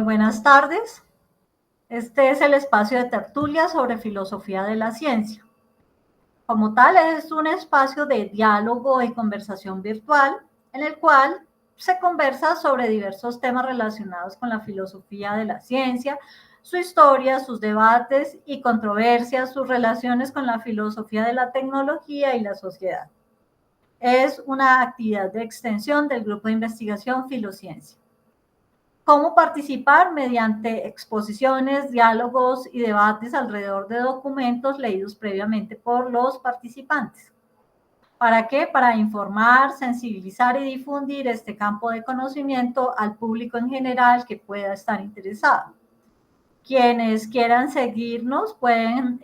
buenas tardes. Este es el espacio de tertulia sobre filosofía de la ciencia. Como tal, es un espacio de diálogo y conversación virtual en el cual se conversa sobre diversos temas relacionados con la filosofía de la ciencia, su historia, sus debates y controversias, sus relaciones con la filosofía de la tecnología y la sociedad. Es una actividad de extensión del grupo de investigación Filociencia. ¿Cómo participar? Mediante exposiciones, diálogos y debates alrededor de documentos leídos previamente por los participantes. ¿Para qué? Para informar, sensibilizar y difundir este campo de conocimiento al público en general que pueda estar interesado. Quienes quieran seguirnos pueden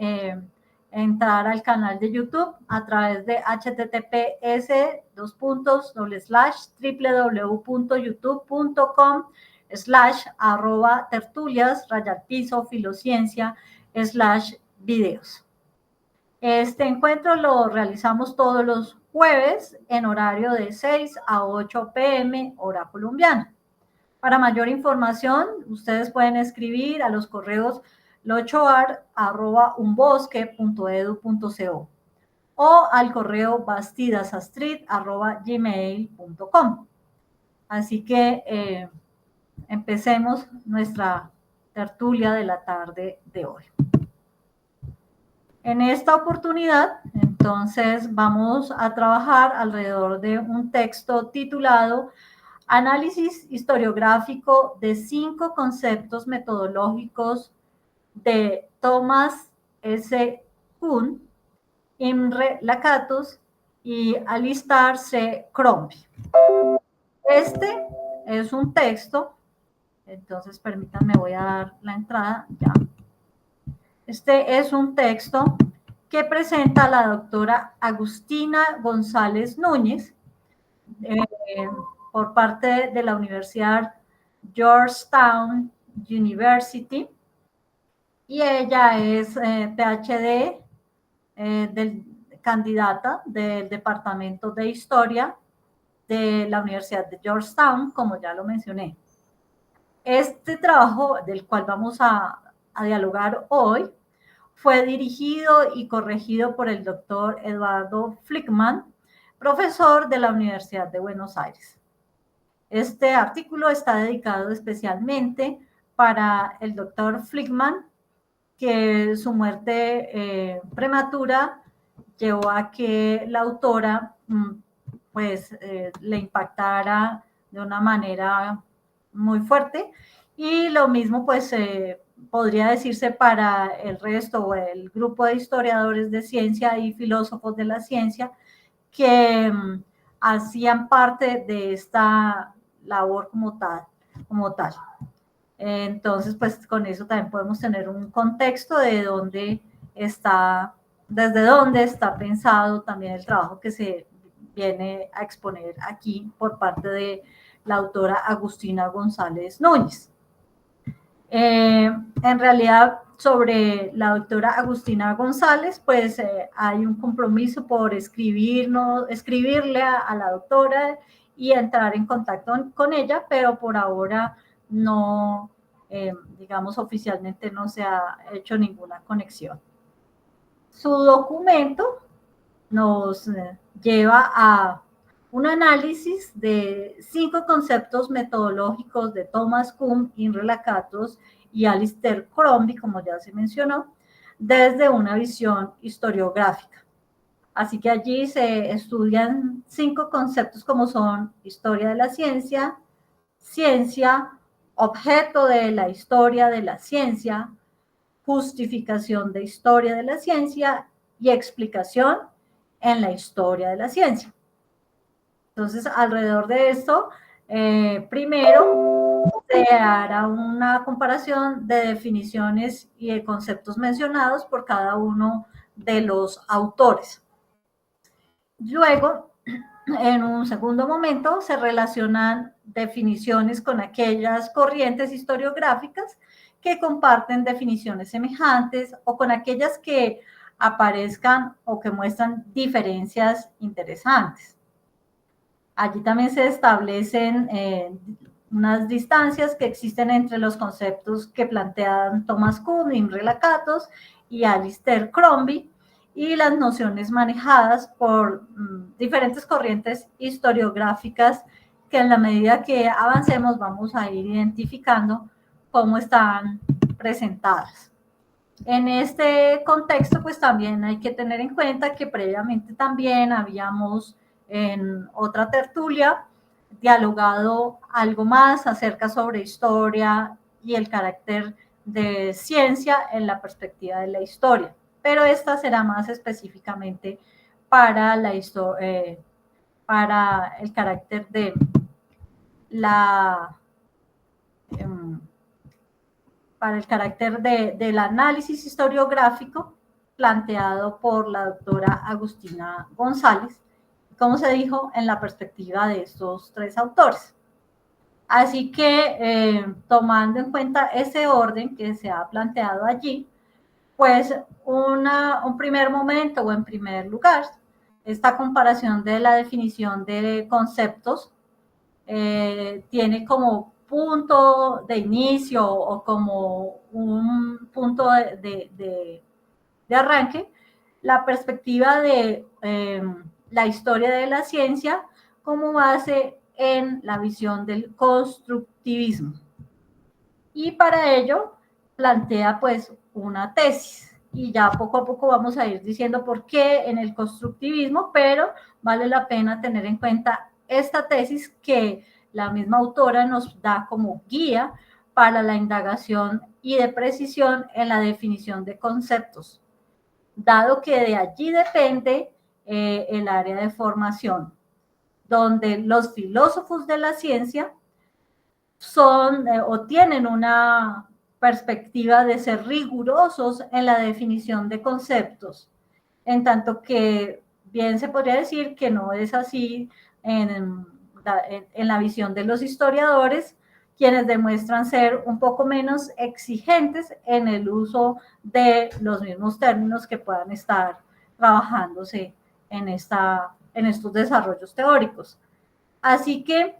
entrar al canal de YouTube a través de https://www.youtube.com/tertulias-filociencia/videos. Este encuentro lo realizamos todos los jueves en horario de 6 a 8 p.m. hora colombiana. Para mayor información, ustedes pueden escribir a los correos lochoar@unbosque.edu.co o al correo bastidasastrid@gmail.com. Así que empecemos nuestra tertulia de la tarde de hoy. En esta oportunidad, entonces, vamos a trabajar alrededor de un texto titulado Análisis historiográfico de 5 conceptos metodológicos de Thomas S. Kuhn, Imre Lakatos y Alistair C. Crombie. Este es un texto, entonces permítanme, voy a dar la entrada ya. Este es un texto que presenta la doctora Agustina González Núñez, por parte de la Universidad Georgetown University, y ella es PhD candidata del Departamento de Historia de la Universidad de Georgetown, como ya lo mencioné. Este trabajo del cual vamos a dialogar hoy fue dirigido y corregido por el doctor Eduardo Flickman, profesor de la Universidad de Buenos Aires. Este artículo está dedicado especialmente para el doctor Flickman, que su muerte prematura llevó a que la autora le impactara de una manera muy fuerte, y lo mismo pues podría decirse para el resto o el grupo de historiadores de ciencia y filósofos de la ciencia que hacían parte de esta labor como tal. Entonces, pues con eso también podemos tener un contexto de dónde está, desde dónde está pensado también el trabajo que se viene a exponer aquí por parte de la autora Agustina González Núñez. En realidad, sobre la doctora Agustina González, pues hay un compromiso por escribirle a la doctora y entrar en contacto con ella, pero por ahora no, digamos, oficialmente no se ha hecho ninguna conexión. Su documento nos lleva a un análisis de 5 conceptos metodológicos de Thomas Kuhn, Imre Lakatos y Alistair Crombie, como ya se mencionó, desde una visión historiográfica. Así que allí se estudian 5 conceptos como son historia de la ciencia, ciencia, objeto de la historia de la ciencia, justificación de historia de la ciencia y explicación en la historia de la ciencia. Entonces, alrededor de esto, primero se hará una comparación de definiciones y de conceptos mencionados por cada uno de los autores. Luego, en un segundo momento, se relacionan definiciones con aquellas corrientes historiográficas que comparten definiciones semejantes o con aquellas que aparezcan o que muestran diferencias interesantes. Allí también se establecen unas distancias que existen entre los conceptos que plantean Thomas Kuhn, Imre Lakatos y Alistair Crombie, y las nociones manejadas por diferentes corrientes historiográficas que en la medida que avancemos vamos a ir identificando cómo están presentadas. En este contexto, pues también hay que tener en cuenta que previamente también habíamos en otra tertulia dialogado algo más acerca sobre historia y el carácter de ciencia en la perspectiva de la historia, pero esta será más específicamente para para el carácter de para el carácter del análisis historiográfico planteado por la doctora Agustina González, como se dijo, en la perspectiva de estos tres autores. Así que, tomando en cuenta ese orden que se ha planteado allí, pues un primer momento o en primer lugar, esta comparación de la definición de conceptos tiene como punto de inicio o como un punto de arranque la perspectiva de la historia de la ciencia como base en la visión del constructivismo. Y para ello plantea pues una tesis. Y ya poco a poco vamos a ir diciendo por qué en el constructivismo, pero vale la pena tener en cuenta esta tesis que la misma autora nos da como guía para la indagación y de precisión en la definición de conceptos, dado que de allí depende el área de formación, donde los filósofos de la ciencia son o tienen una perspectiva de ser rigurosos en la definición de conceptos, en tanto que bien se podría decir que no es así en la visión de los historiadores, quienes demuestran ser un poco menos exigentes en el uso de los mismos términos que puedan estar trabajándose en estos desarrollos teóricos. Así que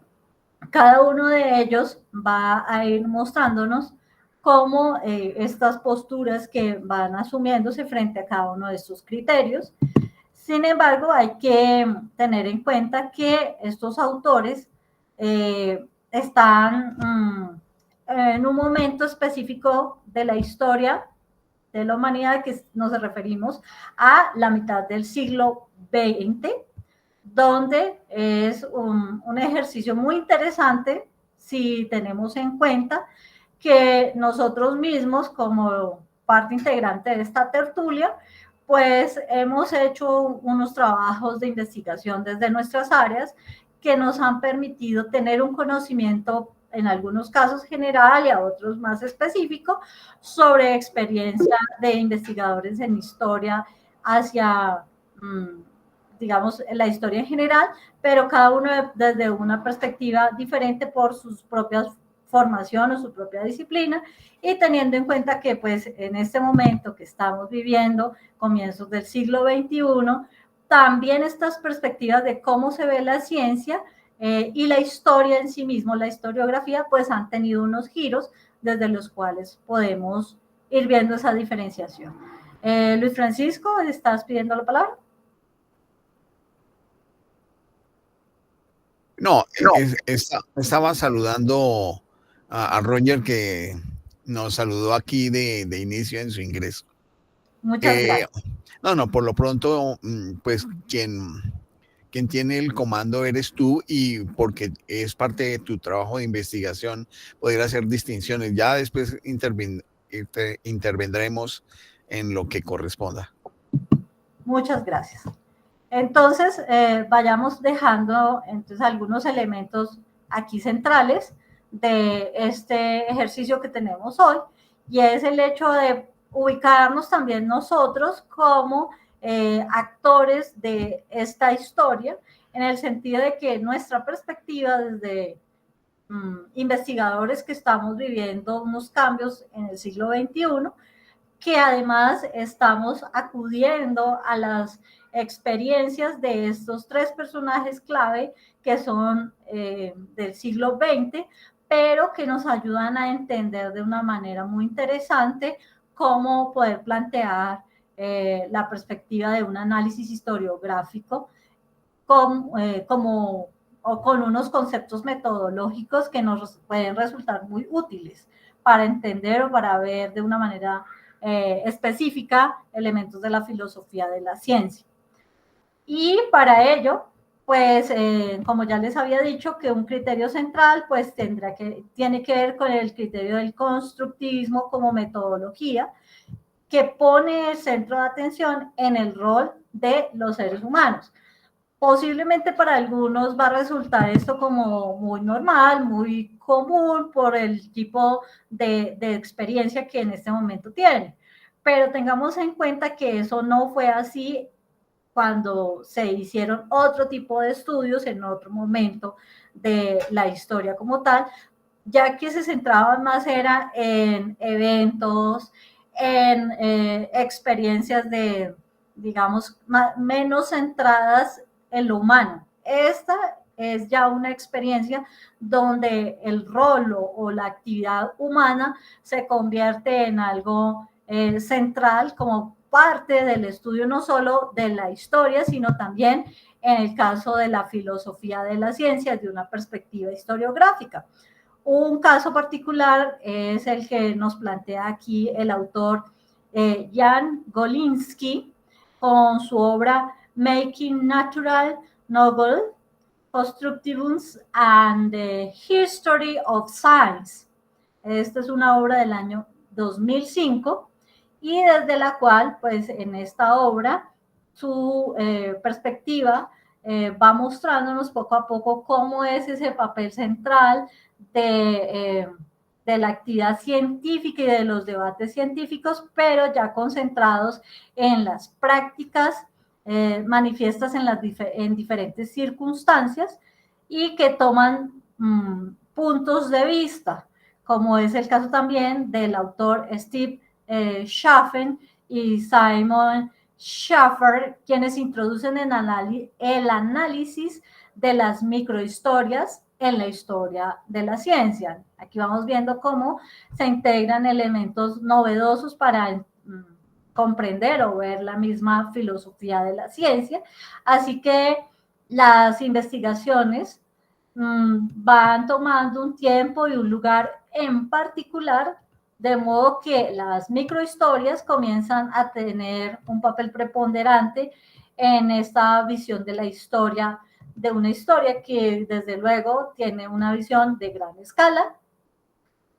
cada uno de ellos va a ir mostrándonos cómo estas posturas que van asumiéndose frente a cada uno de estos criterios. Sin embargo, hay que tener en cuenta que estos autores están en un momento específico de la historia de la humanidad, que nos referimos a la mitad del siglo XX, donde es un ejercicio muy interesante si tenemos en cuenta que nosotros mismos, como parte integrante de esta tertulia, pues hemos hecho unos trabajos de investigación desde nuestras áreas que nos han permitido tener un conocimiento, en algunos casos general y a otros más específico, sobre experiencia de investigadores en historia hacia digamos, la historia en general, pero cada uno desde una perspectiva diferente por sus propias formación o su propia disciplina, y teniendo en cuenta que pues en este momento que estamos viviendo, comienzos del siglo XXI, también estas perspectivas de cómo se ve la ciencia y la historia en sí mismo, la historiografía, pues han tenido unos giros desde los cuales podemos ir viendo esa diferenciación. Luis Francisco, ¿estás pidiendo la palabra? No, estaba saludando a Roger, que nos saludó aquí de inicio en su ingreso. Muchas gracias. No, por lo pronto, pues quien tiene el comando eres tú, y porque es parte de tu trabajo de investigación poder hacer distinciones. Ya después intervendremos en lo que corresponda. Muchas gracias. Entonces, vayamos dejando entonces algunos elementos aquí centrales de este ejercicio que tenemos hoy, y es el hecho de ubicarnos también nosotros como actores de esta historia, en el sentido de que nuestra perspectiva desde investigadores que estamos viviendo unos cambios en el siglo XXI, que además estamos acudiendo a las experiencias de estos tres personajes clave que son del siglo XX pero que nos ayudan a entender de una manera muy interesante cómo poder plantear la perspectiva de un análisis historiográfico o con unos conceptos metodológicos que nos pueden resultar muy útiles para entender o para ver de una manera específica elementos de la filosofía de la ciencia. Y para ello, pues, como ya les había dicho, que un criterio central, pues, tiene que ver con el criterio del constructivismo como metodología, que pone el centro de atención en el rol de los seres humanos. Posiblemente para algunos va a resultar esto como muy normal, muy común por el tipo de experiencia que en este momento tiene. Pero tengamos en cuenta que eso no fue así cuando se hicieron otro tipo de estudios en otro momento de la historia como tal, ya que se centraban más era en eventos, en experiencias digamos, menos centradas en lo humano. Esta es ya una experiencia donde el rol o la actividad humana se convierte en algo central como parte del estudio no solo de la historia, sino también en el caso de la filosofía de la ciencia desde una perspectiva historiográfica. Un caso particular es el que nos plantea aquí el autor Jan Golinsky con su obra Making Natural Novel, Constructivism and the History of Science. Esta es una obra del año 2005 y desde la cual, pues en esta obra, su perspectiva va mostrándonos poco a poco cómo es ese papel central de la actividad científica y de los debates científicos, pero ya concentrados en las prácticas manifiestas en diferentes circunstancias y que toman puntos de vista, como es el caso también del autor Steve Schaffen y Simon Schaffer, quienes introducen el análisis de las microhistorias en la historia de la ciencia. Aquí vamos viendo cómo se integran elementos novedosos para comprender o ver la misma filosofía de la ciencia. Así que las investigaciones van tomando un tiempo y un lugar en particular, de modo que las microhistorias comienzan a tener un papel preponderante en esta visión de la historia, de una historia que desde luego tiene una visión de gran escala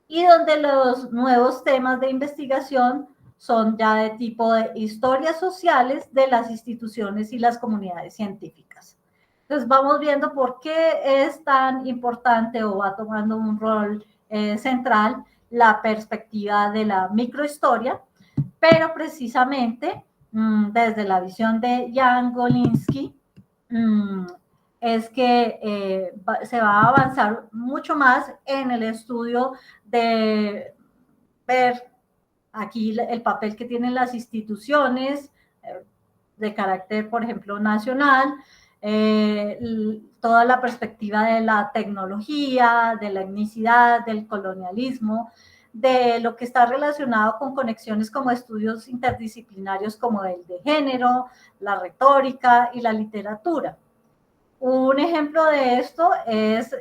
y donde los nuevos temas de investigación son ya de tipo de historias sociales de las instituciones y las comunidades científicas. Entonces vamos viendo por qué es tan importante o va tomando un rol central la perspectiva de la microhistoria, pero precisamente desde la visión de Jan Golinsky, es que se va a avanzar mucho más en el estudio de ver aquí el papel que tienen las instituciones de carácter, por ejemplo, nacional, toda la perspectiva de la tecnología, de la etnicidad, del colonialismo, de lo que está relacionado con conexiones como estudios interdisciplinarios como el de género, la retórica y la literatura. Un ejemplo de esto es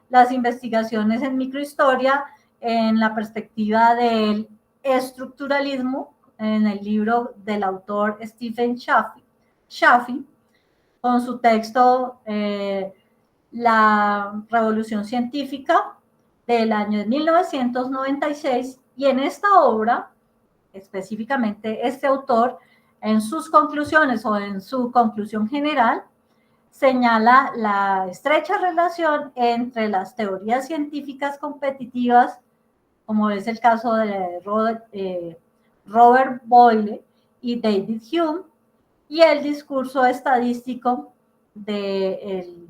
las investigaciones en microhistoria en la perspectiva del estructuralismo en el libro del autor Stephen Schaffy con su texto La Revolución Científica del año 1996 y en esta obra, específicamente este autor, en sus conclusiones o en su conclusión general, señala la estrecha relación entre las teorías científicas competitivas, como es el caso de Robert Boyle y David Hume, y el discurso estadístico del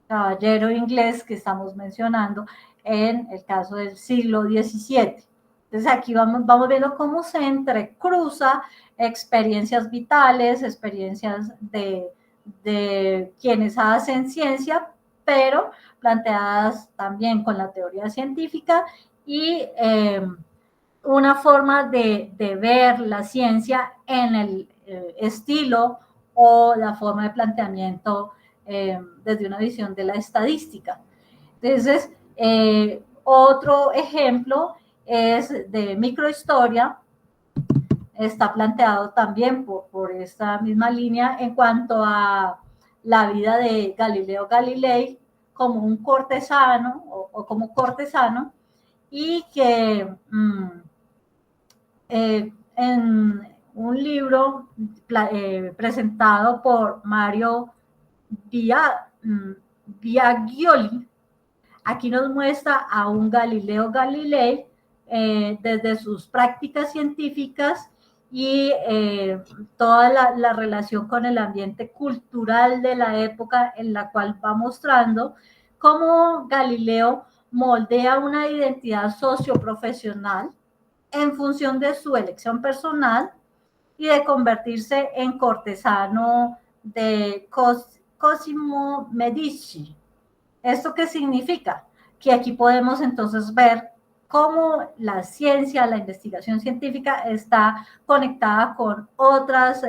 caballero inglés que estamos mencionando en el caso del siglo XVII. Entonces aquí vamos viendo cómo se entrecruza experiencias vitales, experiencias de quienes hacen ciencia pero planteadas también con la teoría científica y una forma de ver la ciencia en el estilo o la forma de planteamiento desde una visión de la estadística. Entonces, otro ejemplo es de microhistoria, está planteado también por esta misma línea en cuanto a la vida de Galileo Galilei como un cortesano o como cortesano, y que en un libro presentado por Mario Biagioli, aquí nos muestra a un Galileo Galilei desde sus prácticas científicas y toda la relación con el ambiente cultural de la época, en la cual va mostrando cómo Galileo moldea una identidad socioprofesional en función de su elección personal y de convertirse en cortesano de Cosimo Medici. ¿Esto qué significa? Que aquí podemos entonces ver cómo la ciencia, la investigación científica está conectada con otras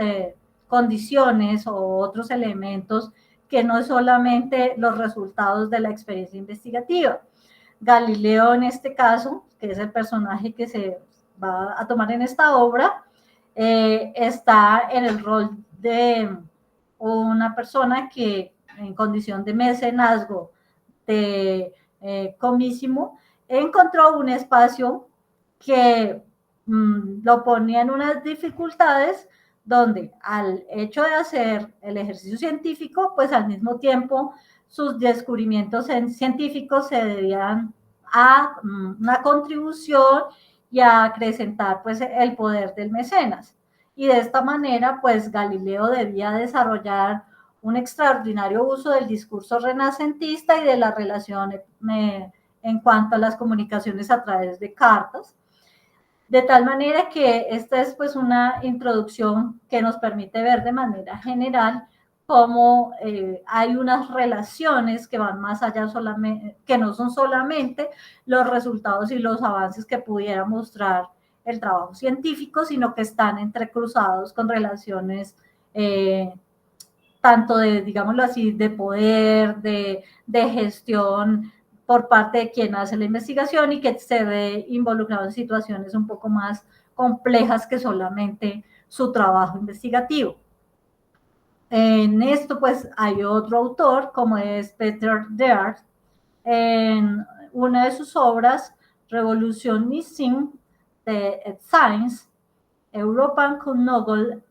condiciones o otros elementos que no es solamente los resultados de la experiencia investigativa. Galileo, en este caso, que es el personaje que se va a tomar en esta obra, está en el rol de una persona que en condición de mecenazgo de Comísimo, encontró un espacio que lo ponía en unas dificultades donde al hecho de hacer el ejercicio científico, pues al mismo tiempo sus descubrimientos científicos se debían a una contribución y a acrecentar pues el poder del mecenas. Y de esta manera, pues Galileo debía desarrollar un extraordinario uso del discurso renacentista y de la relación en cuanto a las comunicaciones a través de cartas. De tal manera que esta es pues una introducción que nos permite ver de manera general cómo hay unas relaciones que van más allá solamente, que no son solamente los resultados y los avances que pudiera mostrar el trabajo científico, sino que están entrecruzados con relaciones tanto de, digámoslo así, de poder, de gestión por parte de quien hace la investigación y que se ve involucrado en situaciones un poco más complejas que solamente su trabajo investigativo. En esto, pues, hay otro autor, como es Peter Deard, en una de sus obras, Revolutionism the Science, European Knowledge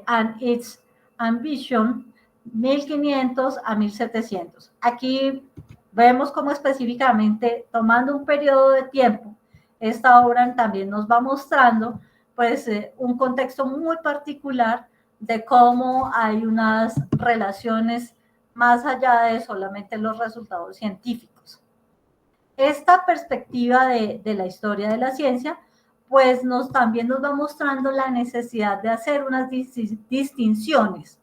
and its Ambition, 1500 a 1700. Aquí vemos cómo específicamente, tomando un periodo de tiempo, esta obra también nos va mostrando pues un contexto muy particular de cómo hay unas relaciones más allá de solamente los resultados científicos. Esta perspectiva de la historia de la ciencia pues también nos va mostrando la necesidad de hacer unas distinciones.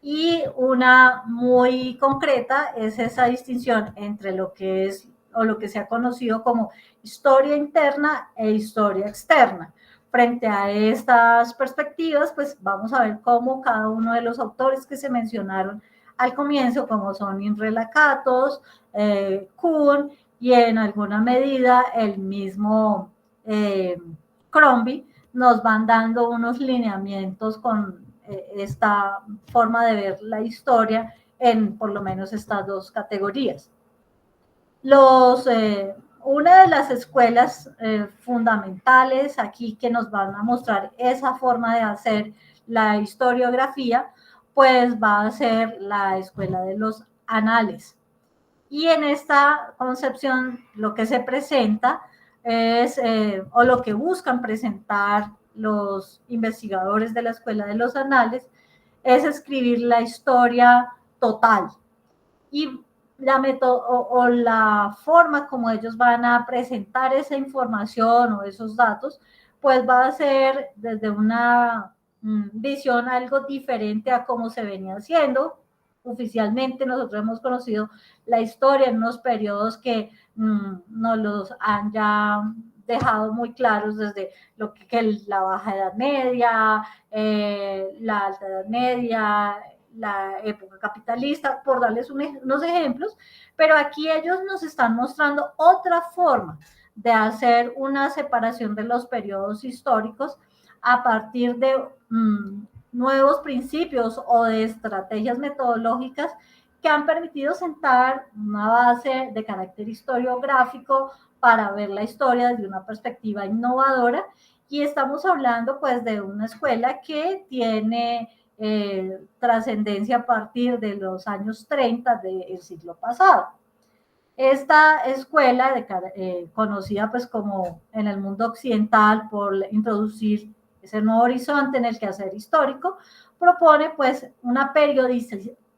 Y una muy concreta es esa distinción entre lo que es o lo que se ha conocido como historia interna e historia externa. Frente a estas perspectivas, pues vamos a ver cómo cada uno de los autores que se mencionaron al comienzo, como son Imre Lakatos, Kuhn y en alguna medida el mismo Crombie, nos van dando unos lineamientos con esta forma de ver la historia en por lo menos estas dos categorías. Una de las escuelas fundamentales aquí que nos van a mostrar esa forma de hacer la historiografía, pues va a ser la escuela de los anales. Y en esta concepción lo que se presenta es, o lo que buscan presentar los investigadores de la Escuela de los Anales, es escribir la historia total. Y la forma como ellos van a presentar esa información o esos datos, pues va a ser desde una visión algo diferente a cómo se venía haciendo, oficialmente nosotros hemos conocido la historia en unos periodos que nos los han ya dejado muy claros desde lo que la Baja Edad Media, la Alta Edad Media, la época capitalista, por darles unos ejemplos, pero aquí ellos nos están mostrando otra forma de hacer una separación de los periodos históricos a partir de nuevos principios o de estrategias metodológicas que han permitido sentar una base de carácter historiográfico para ver la historia desde una perspectiva innovadora. Y estamos hablando pues de una escuela que tiene trascendencia a partir de los años 30 del siglo pasado. Esta escuela, conocida pues como en el mundo occidental por introducir ese nuevo horizonte en el quehacer histórico, propone pues una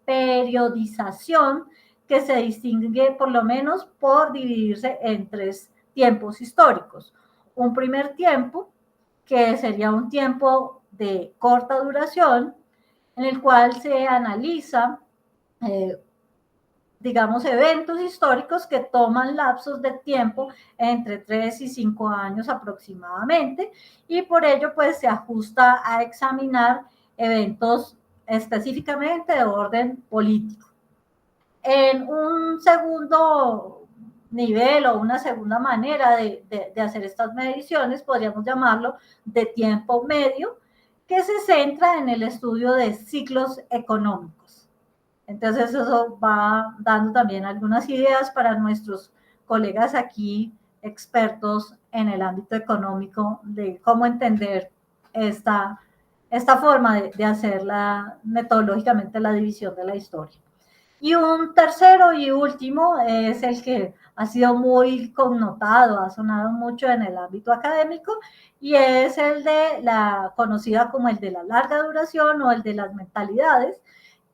periodización que se distingue por lo menos por dividirse en 3 tiempos históricos. Un primer tiempo, que sería un tiempo de corta duración, en el cual se analiza digamos, eventos históricos que toman lapsos de tiempo entre 3 y 5 años aproximadamente, y por ello pues se ajusta a examinar eventos específicamente de orden político. En un segundo nivel o una segunda manera de hacer estas mediciones, podríamos llamarlo de tiempo medio, que se centra en el estudio de ciclos económicos. Entonces eso va dando también algunas ideas para nuestros colegas aquí, expertos en el ámbito económico, de cómo entender esta forma de hacer metodológicamente la división de la historia. Y un tercero y último es el que ha sido muy connotado, ha sonado mucho en el ámbito académico, y es el de la conocida como el de la larga duración o el de las mentalidades,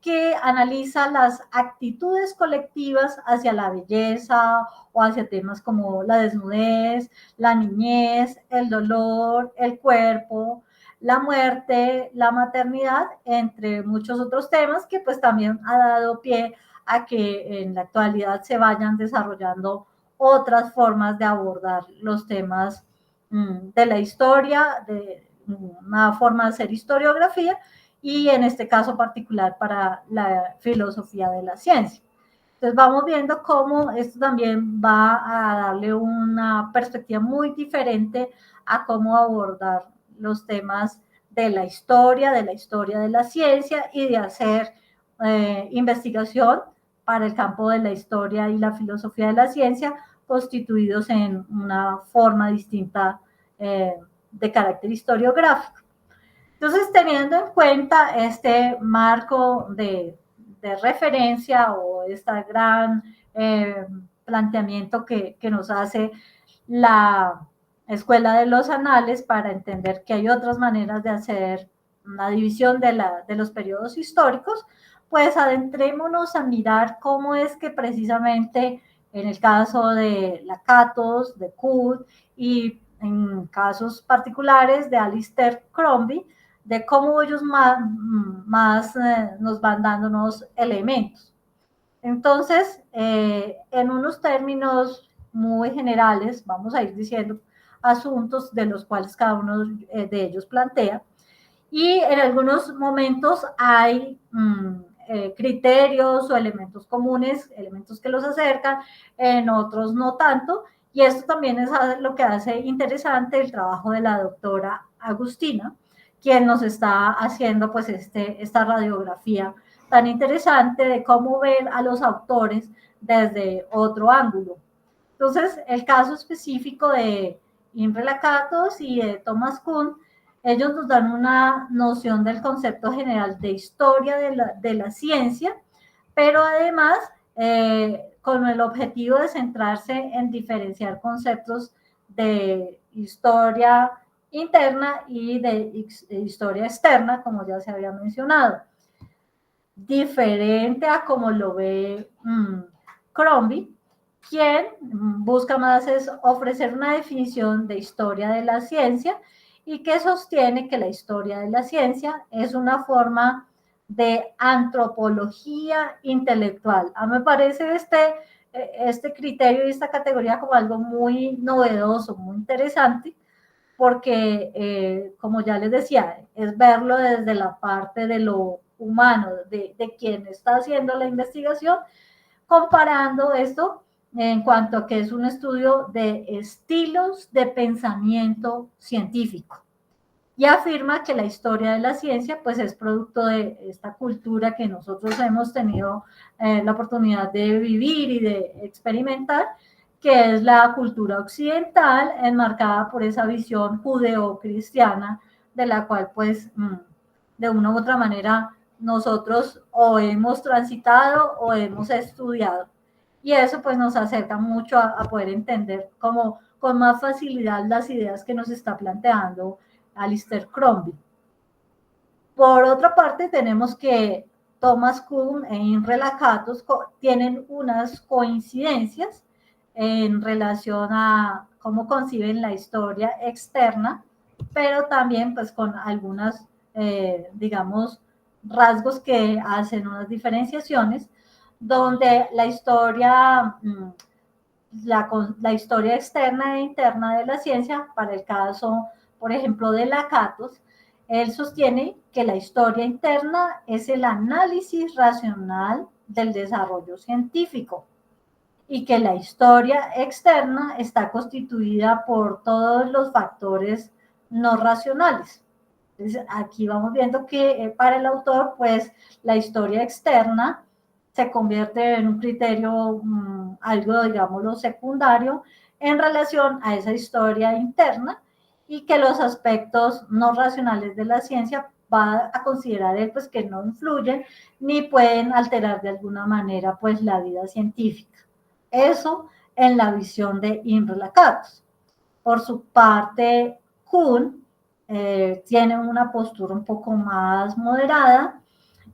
que analiza las actitudes colectivas hacia la belleza o hacia temas como la desnudez, la niñez, el dolor, el cuerpo, la muerte, la maternidad, entre muchos otros temas que pues también ha dado pie a que en la actualidad se vayan desarrollando otras formas de abordar los temas de la historia, de una forma de hacer historiografía, y en este caso particular para la filosofía de la ciencia. Entonces vamos viendo cómo esto también va a darle una perspectiva muy diferente a cómo abordar los temas de la historia de la ciencia y de hacer investigación para el campo de la historia y la filosofía de la ciencia, constituidos en una forma distinta de carácter historiográfico. Entonces, teniendo en cuenta este marco de referencia o este gran planteamiento que nos hace la Escuela de los Anales para entender que hay otras maneras de hacer una división de los periodos históricos, pues adentrémonos a mirar cómo es que precisamente en el caso de Lakatos, de Cook y en casos particulares de Alistair Crombie, de cómo ellos más nos van dándonos elementos. Entonces, en unos términos muy generales, vamos a ir diciendo asuntos de los cuales cada uno de ellos plantea, y en algunos momentos hay criterios o elementos comunes, elementos que los acercan, en otros no tanto, y esto también es lo que hace interesante el trabajo de la doctora Agustina, quien nos está haciendo pues esta radiografía tan interesante de cómo ver a los autores desde otro ángulo. Entonces, el caso específico de Imre Lakatos y de Thomas Kuhn, ellos nos dan una noción del concepto general de historia de la ciencia, pero además con el objetivo de centrarse en diferenciar conceptos de historia interna y de historia externa, como ya se había mencionado. Diferente a como lo ve Crombie, quien busca más es ofrecer una definición de historia de la ciencia y que sostiene que la historia de la ciencia es una forma de antropología intelectual. A mí me parece este criterio y esta categoría como algo muy novedoso, muy interesante, porque, como ya les decía, es verlo desde la parte de lo humano, de quien está haciendo la investigación, comparando esto en cuanto a que es un estudio de estilos de pensamiento científico. Y afirma que la historia de la ciencia pues es producto de esta cultura que nosotros hemos tenido la oportunidad de vivir y de experimentar, que es la cultura occidental enmarcada por esa visión judeocristiana de la cual pues de una u otra manera nosotros o hemos transitado o hemos estudiado. Y eso pues nos acerca mucho a poder entender como con más facilidad las ideas que nos está planteando Alistair Crombie. Por otra parte, tenemos que Thomas Kuhn e Imre Lakatos tienen unas coincidencias en relación a cómo conciben la historia externa, pero también pues con algunas, digamos, rasgos que hacen unas diferenciaciones, donde la historia, la historia externa e interna de la ciencia, para el caso, por ejemplo, de Lakatos, él sostiene que la historia interna es el análisis racional del desarrollo científico y que la historia externa está constituida por todos los factores no racionales. Entonces, aquí vamos viendo que para el autor, pues la historia externa se convierte en un criterio, algo, digámoslo, secundario en relación a esa historia interna, y que los aspectos no racionales de la ciencia va a considerar él pues que no influyen ni pueden alterar de alguna manera pues la vida científica. Eso en la visión de Imre Lakatos. Por su parte, Kuhn tiene una postura un poco más moderada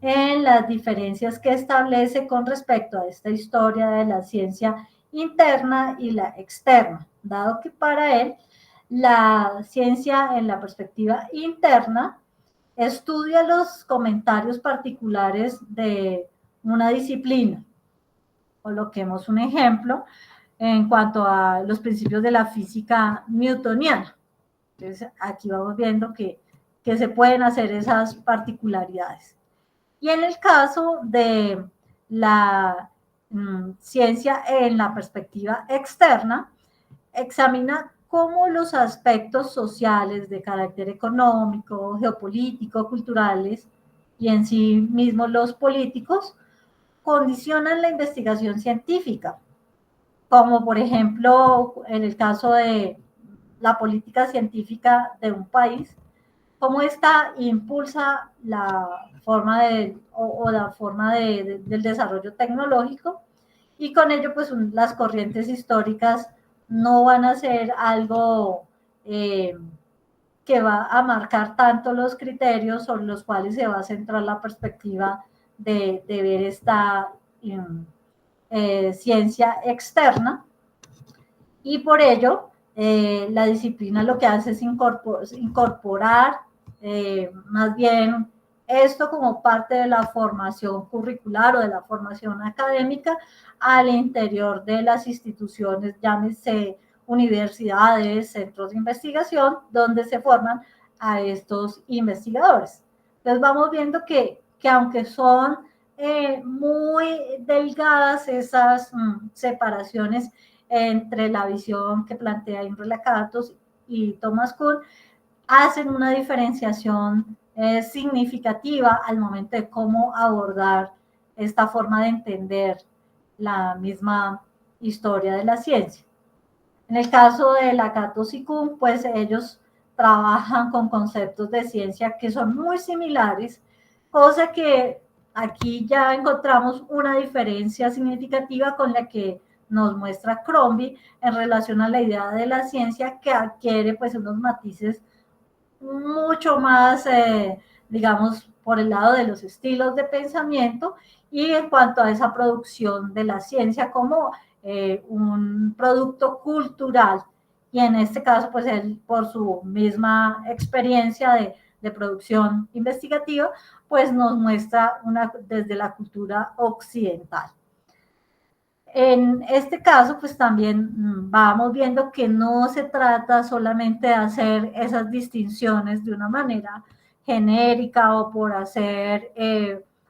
en las diferencias que establece con respecto a esta historia de la ciencia interna y la externa, dado que para él la ciencia en la perspectiva interna estudia los comentarios particulares de una disciplina. Coloquemos un ejemplo en cuanto a los principios de la física newtoniana. Entonces, aquí vamos viendo que se pueden hacer esas particularidades. Y en el caso de la ciencia en la perspectiva externa, examina cómo los aspectos sociales de carácter económico, geopolítico, culturales y en sí mismos los políticos condicionan la investigación científica, como por ejemplo en el caso de la política científica de un país, cómo esta impulsa la forma la forma del desarrollo tecnológico, y con ello pues las corrientes históricas no van a ser algo que va a marcar tanto los criterios sobre los cuales se va a centrar la perspectiva de ver esta ciencia externa, y por ello la disciplina lo que hace es incorporar más bien esto como parte de la formación curricular o de la formación académica al interior de las instituciones, llámese universidades, centros de investigación, donde se forman a estos investigadores. Entonces vamos viendo que aunque son muy delgadas esas separaciones entre la visión que plantea Imre Lakatos y Thomas Kuhn, hacen una diferenciación significativa al momento de cómo abordar esta forma de entender la misma historia de la ciencia. En el caso de Lakatos y Kuhn, pues ellos trabajan con conceptos de ciencia que son muy similares, cosa que aquí ya encontramos una diferencia significativa con la que nos muestra Crombie en relación a la idea de la ciencia, que adquiere pues unos matices mucho más, digamos, por el lado de los estilos de pensamiento y en cuanto a esa producción de la ciencia como un producto cultural. Y en este caso, pues él, por su misma experiencia de producción investigativa, pues nos muestra desde la cultura occidental. En este caso, pues también vamos viendo que no se trata solamente de hacer esas distinciones de una manera genérica o por hacer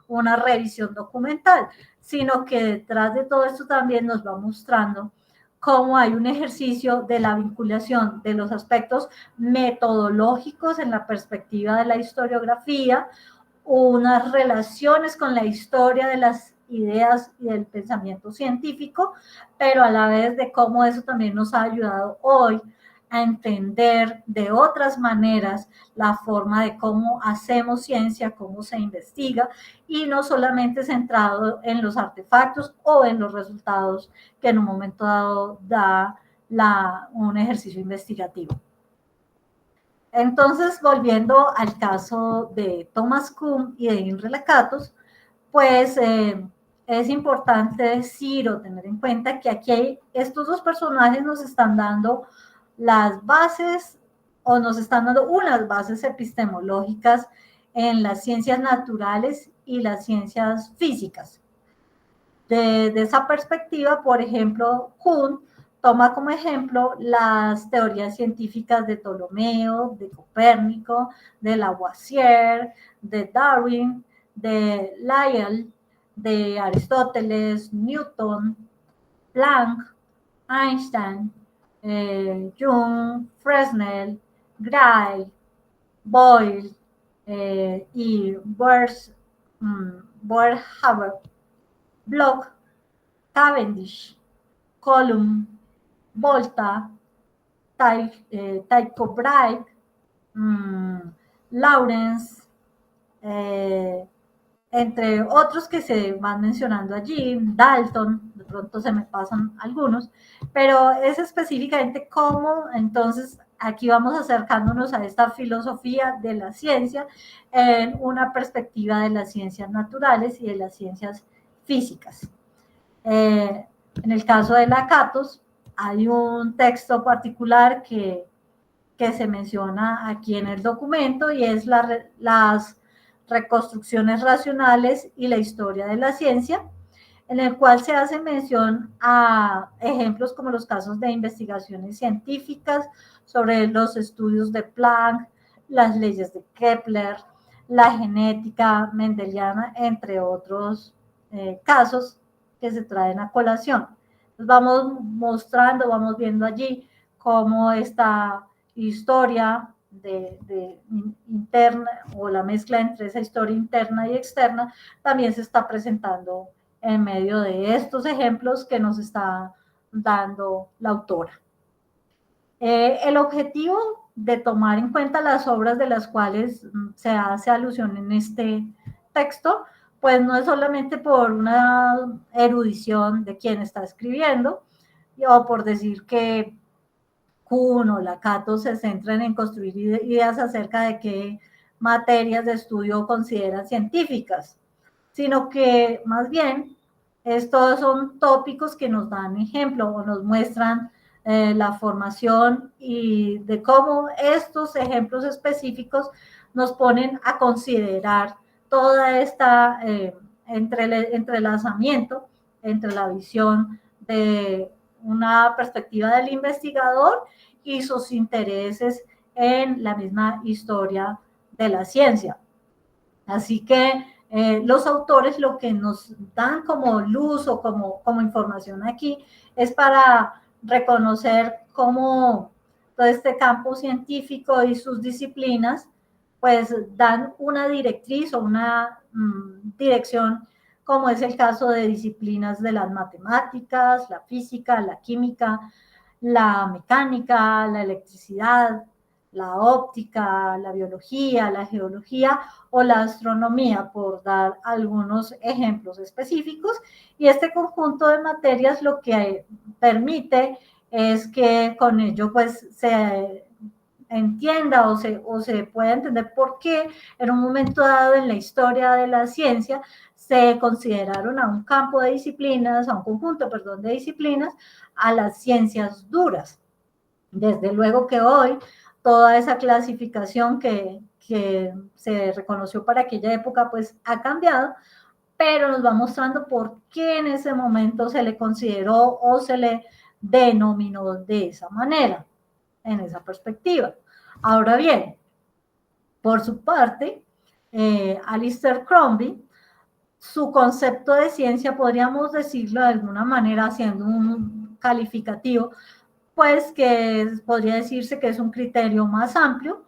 una revisión documental, sino que detrás de todo esto también nos va mostrando cómo hay un ejercicio de la vinculación de los aspectos metodológicos en la perspectiva de la historiografía, unas relaciones con la historia de las ideas y del pensamiento científico, pero a la vez de cómo eso también nos ha ayudado hoy a entender de otras maneras la forma de cómo hacemos ciencia, cómo se investiga, y no solamente centrado en los artefactos o en los resultados que en un momento dado da un ejercicio investigativo. Entonces, volviendo al caso de Thomas Kuhn y de Imre Lakatos, pues es importante decir o tener en cuenta que aquí estos dos personajes nos están dando las bases o nos están dando unas bases epistemológicas en las ciencias naturales y las ciencias físicas. De esa perspectiva, por ejemplo, Kuhn toma como ejemplo las teorías científicas de Ptolomeo, de Copérnico, de Lavoisier, de Darwin, de Lyell, de Aristóteles, Newton, Planck, Einstein, Jung, Fresnel, Gray, Boyle y Boerhaave, Bloch, Cavendish, Coulomb, Volta, Tycho Brahe, Lawrence, entre otros que se van mencionando allí, Dalton, de pronto se me pasan algunos, pero es específicamente cómo entonces aquí vamos acercándonos a esta filosofía de la ciencia en una perspectiva de las ciencias naturales y de las ciencias físicas. En el caso de Lakatos, hay un texto particular que se menciona aquí en el documento y es las reconstrucciones racionales y la historia de la ciencia, en el cual se hace mención a ejemplos como los casos de investigaciones científicas sobre los estudios de Planck, las leyes de Kepler, la genética mendeliana, entre otros casos que se traen a colación. Entonces vamos mostrando, vamos viendo allí cómo esta historia interna o la mezcla entre esa historia interna y externa también se está presentando en medio de estos ejemplos que nos está dando la autora. El objetivo de tomar en cuenta las obras de las cuales se hace alusión en este texto, pues no es solamente por una erudición de quien está escribiendo o por decir que Kuhn o Lakatos se centran en construir ideas acerca de qué materias de estudio consideran científicas, sino que más bien estos son tópicos que nos dan ejemplo o nos muestran la formación y de cómo estos ejemplos específicos nos ponen a considerar toda esta entrelazamiento entre la visión de una perspectiva del investigador y sus intereses en la misma historia de la ciencia. Así que los autores lo que nos dan como luz o como información aquí es para reconocer cómo todo este campo científico y sus disciplinas pues dan una directriz o una dirección, como es el caso de disciplinas de las matemáticas, la física, la química, la mecánica, la electricidad, la óptica, la biología, la geología o la astronomía, por dar algunos ejemplos específicos. Y este conjunto de materias lo que permite es que con ello pues se entienda o se pueda entender por qué en un momento dado en la historia de la ciencia se consideraron a un campo de disciplinas, a un conjunto, perdón, de disciplinas, a las ciencias duras. Desde luego que hoy toda esa clasificación que se reconoció para aquella época, pues ha cambiado, pero nos va mostrando por qué en ese momento se le consideró o se le denominó de esa manera, en esa perspectiva. Ahora bien, por su parte, Alistair Crombie, su concepto de ciencia, podríamos decirlo de alguna manera, haciendo un calificativo, pues que podría decirse que es un criterio más amplio,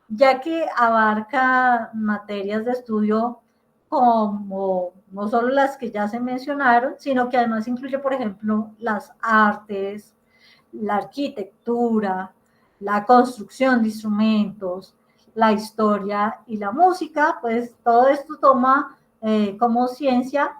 ya que abarca materias de estudio como no solo las que ya se mencionaron, sino que además incluye, por ejemplo, las artes, la arquitectura, la construcción de instrumentos, la historia y la música, pues todo esto toma como ciencia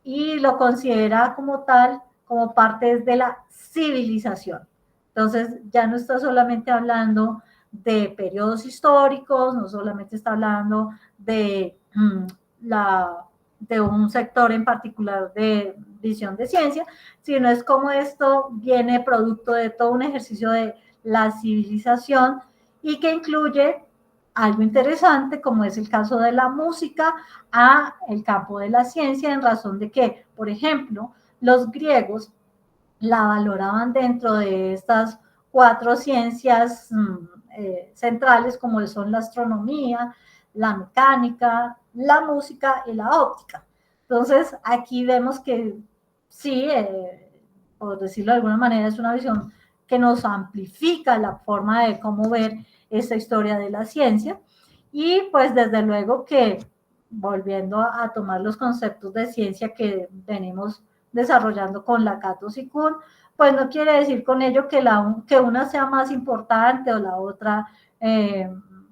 y lo considera como tal, como parte de la civilización. Entonces ya no está solamente hablando de periodos históricos, no solamente está hablando de, de un sector en particular de visión de ciencia, sino es como esto viene producto de todo un ejercicio de la civilización y que incluye algo interesante, como es el caso de la música, a el campo de la ciencia, en razón de que, por ejemplo, los griegos la valoraban dentro de estas 4 ciencias centrales, como son la astronomía, la mecánica, la música y la óptica. Entonces, aquí vemos que sí, por decirlo de alguna manera, es una visión que nos amplifica la forma de cómo ver esta historia de la ciencia. Y pues desde luego que, volviendo a tomar los conceptos de ciencia que venimos desarrollando con Lakatos y Kuhn, pues no quiere decir con ello que una sea más importante o la otra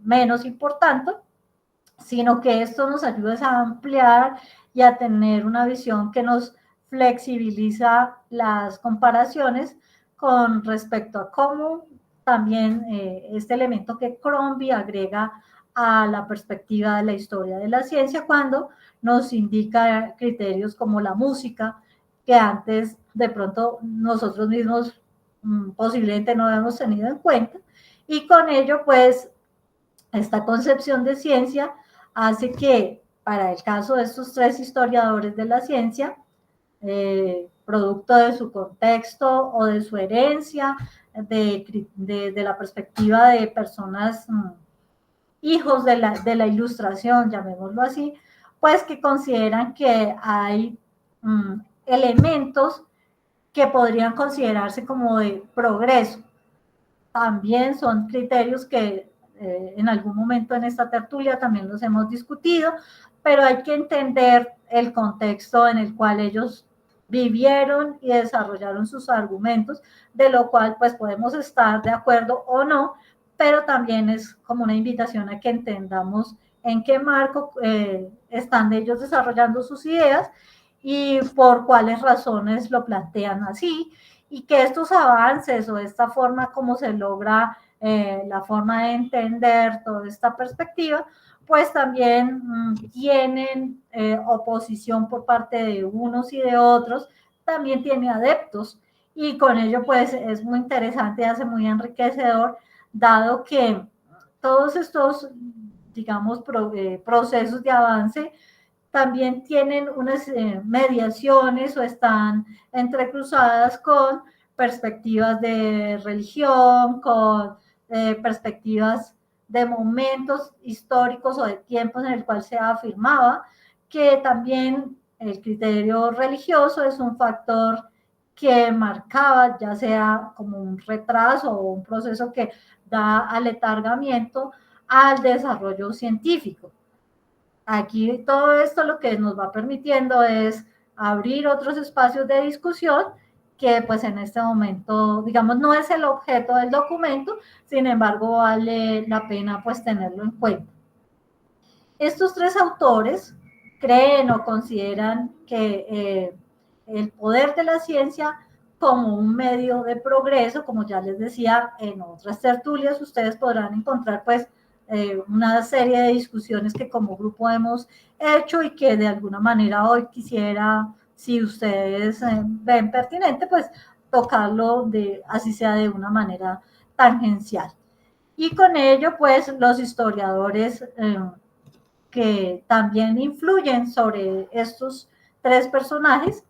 menos importante, sino que esto nos ayuda a ampliar y a tener una visión que nos flexibiliza las comparaciones con respecto a cómo también este elemento que Crombie agrega a la perspectiva de la historia de la ciencia cuando nos indica criterios como la música, que antes de pronto nosotros mismos posiblemente no habíamos tenido en cuenta, y con ello pues esta concepción de ciencia hace que para el caso de estos 3 historiadores de la ciencia, producto de su contexto o de su herencia, de la perspectiva de personas hijos de la ilustración, llamémoslo así, pues que consideran que hay elementos que podrían considerarse como de progreso. También son criterios que en algún momento en esta tertulia también los hemos discutido, pero hay que entender el contexto en el cual ellos vivieron y desarrollaron sus argumentos, de lo cual pues podemos estar de acuerdo o no, pero también es como una invitación a que entendamos en qué marco están ellos desarrollando sus ideas y por cuáles razones lo plantean así, y que estos avances o esta forma como se logra la forma de entender toda esta perspectiva, pues también tienen oposición por parte de unos y de otros, también tiene adeptos, y con ello pues es muy interesante y hace muy enriquecedor, dado que todos estos, digamos, procesos de avance también tienen unas mediaciones o están entrecruzadas con perspectivas de religión, con perspectivas de momentos históricos o de tiempos en el cual se afirmaba que también el criterio religioso es un factor que marcaba, ya sea como un retraso o un proceso que da aletargamiento al desarrollo científico. Aquí todo esto lo que nos va permitiendo es abrir otros espacios de discusión que pues en este momento, digamos, no es el objeto del documento, sin embargo vale la pena pues tenerlo en cuenta. Estos 3 autores creen o consideran que el poder de la ciencia como un medio de progreso, como ya les decía, en otras tertulias ustedes podrán encontrar pues una serie de discusiones que como grupo hemos hecho y que de alguna manera hoy quisiera, si ustedes ven pertinente, pues tocarlo así sea de una manera tangencial. Y con ello, pues, los historiadores que también influyen sobre estos tres personajes,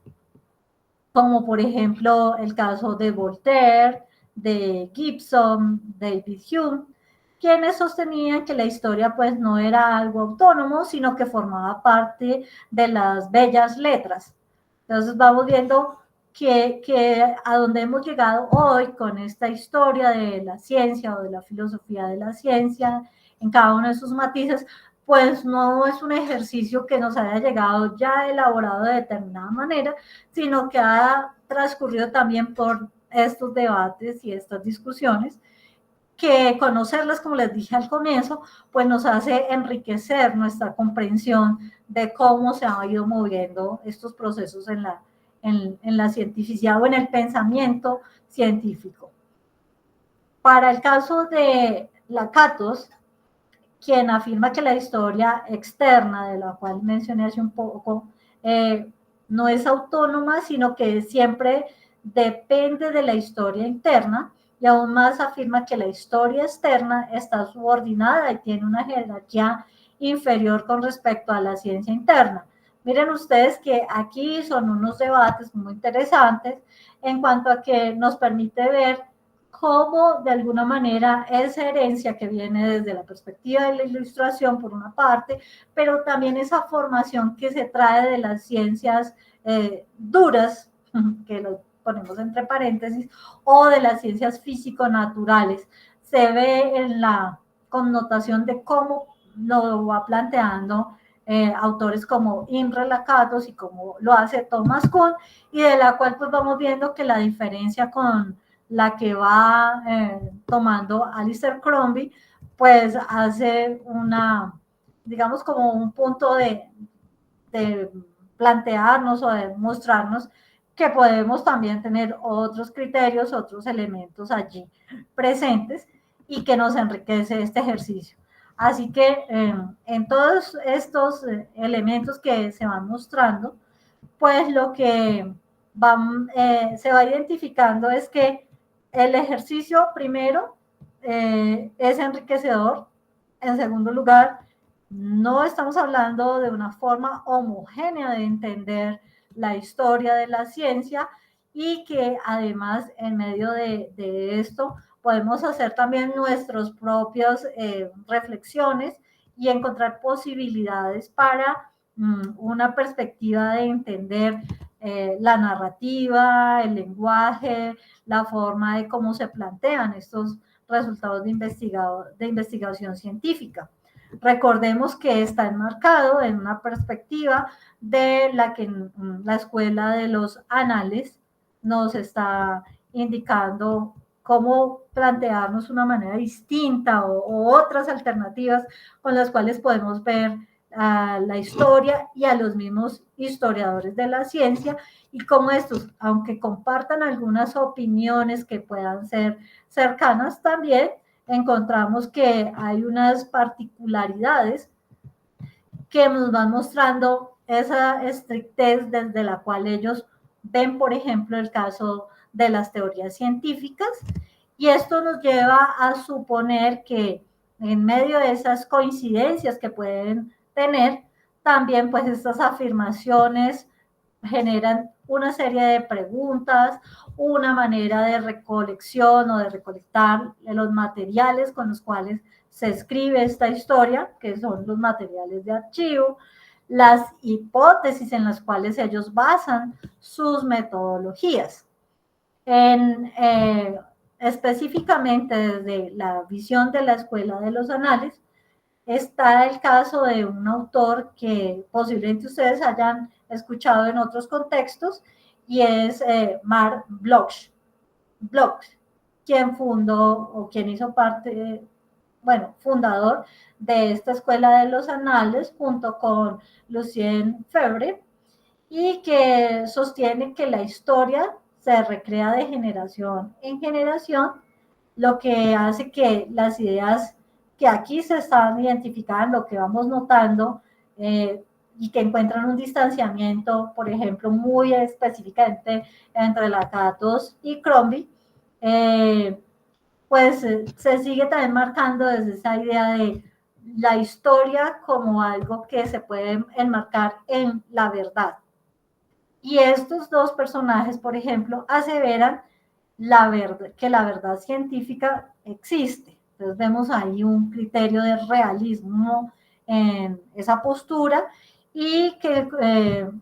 como por ejemplo el caso de Voltaire, de Gibson, David Hume, quienes sostenían que la historia pues no era algo autónomo, sino que formaba parte de las bellas letras. Entonces vamos viendo que a donde hemos llegado hoy con esta historia de la ciencia o de la filosofía de la ciencia, en cada uno de sus matices, pues no es un ejercicio que nos haya llegado ya elaborado de determinada manera, sino que ha transcurrido también por estos debates y estas discusiones, que conocerlas, como les dije al comienzo, pues nos hace enriquecer nuestra comprensión de cómo se han ido moviendo estos procesos en la cientificidad o en el pensamiento científico. Para el caso de Lakatos, quien afirma que la historia externa, de la cual mencioné hace un poco, no es autónoma, sino que siempre depende de la historia interna, y aún más afirma que la historia externa está subordinada y tiene una jerarquía inferior con respecto a la ciencia interna. Miren ustedes que aquí son unos debates muy interesantes en cuanto a que nos permite ver cómo de alguna manera esa herencia que viene desde la perspectiva de la ilustración por una parte, pero también esa formación que se trae de las ciencias duras, que lo ponemos entre paréntesis, o de las ciencias físico-naturales, se ve en la connotación de cómo lo va planteando autores como Imre Lakatos y como lo hace Thomas Kuhn, y de la cual pues vamos viendo que la diferencia con la que va tomando Alistair Crombie, pues hace una, digamos, como un punto de plantearnos o de mostrarnos que podemos también tener otros criterios, otros elementos allí presentes y que nos enriquece este ejercicio. Así que en todos estos elementos que se van mostrando, pues lo que se va identificando es que el ejercicio primero es enriquecedor. En segundo lugar, no estamos hablando de una forma homogénea de entender la historia de la ciencia, y que además en medio de esto podemos hacer también nuestras propias reflexiones y encontrar posibilidades para una perspectiva de entender la narrativa, el lenguaje, la forma de cómo se plantean estos resultados de investigación científica. Recordemos que está enmarcado en una perspectiva de la que la escuela de los anales nos está indicando cómo plantearnos una manera distinta o otras alternativas con las cuales podemos ver a la historia y a los mismos historiadores de la ciencia, y cómo estos, aunque compartan algunas opiniones que puedan ser cercanas, también encontramos que hay unas particularidades que nos van mostrando esa estrictez desde la cual ellos ven, por ejemplo, el caso de las teorías científicas, y esto nos lleva a suponer que en medio de esas coincidencias que pueden tener, también pues estas afirmaciones generan una serie de preguntas, una manera de recolección o de recolectar los materiales con los cuales se escribe esta historia, que son los materiales de archivo, las hipótesis en las cuales ellos basan sus metodologías. Específicamente desde la visión de la Escuela de los Anales, está el caso de un autor que posiblemente ustedes hayan escuchado en otros contextos, y es Mark Bloch, quien fundó o quien hizo parte, bueno, fundador de esta Escuela de los Anales junto con Lucien Febvre, y que sostiene que la historia se recrea de generación en generación, lo que hace que las ideas que aquí se están identificando, que vamos notando, y que encuentran un distanciamiento, por ejemplo, muy específicamente entre Lakatos y Crombie, pues se sigue también marcando desde esa idea de la historia como algo que se puede enmarcar en la verdad. Y estos dos personajes, por ejemplo, aseveran que la verdad científica existe. Entonces vemos ahí un criterio de realismo en esa postura y que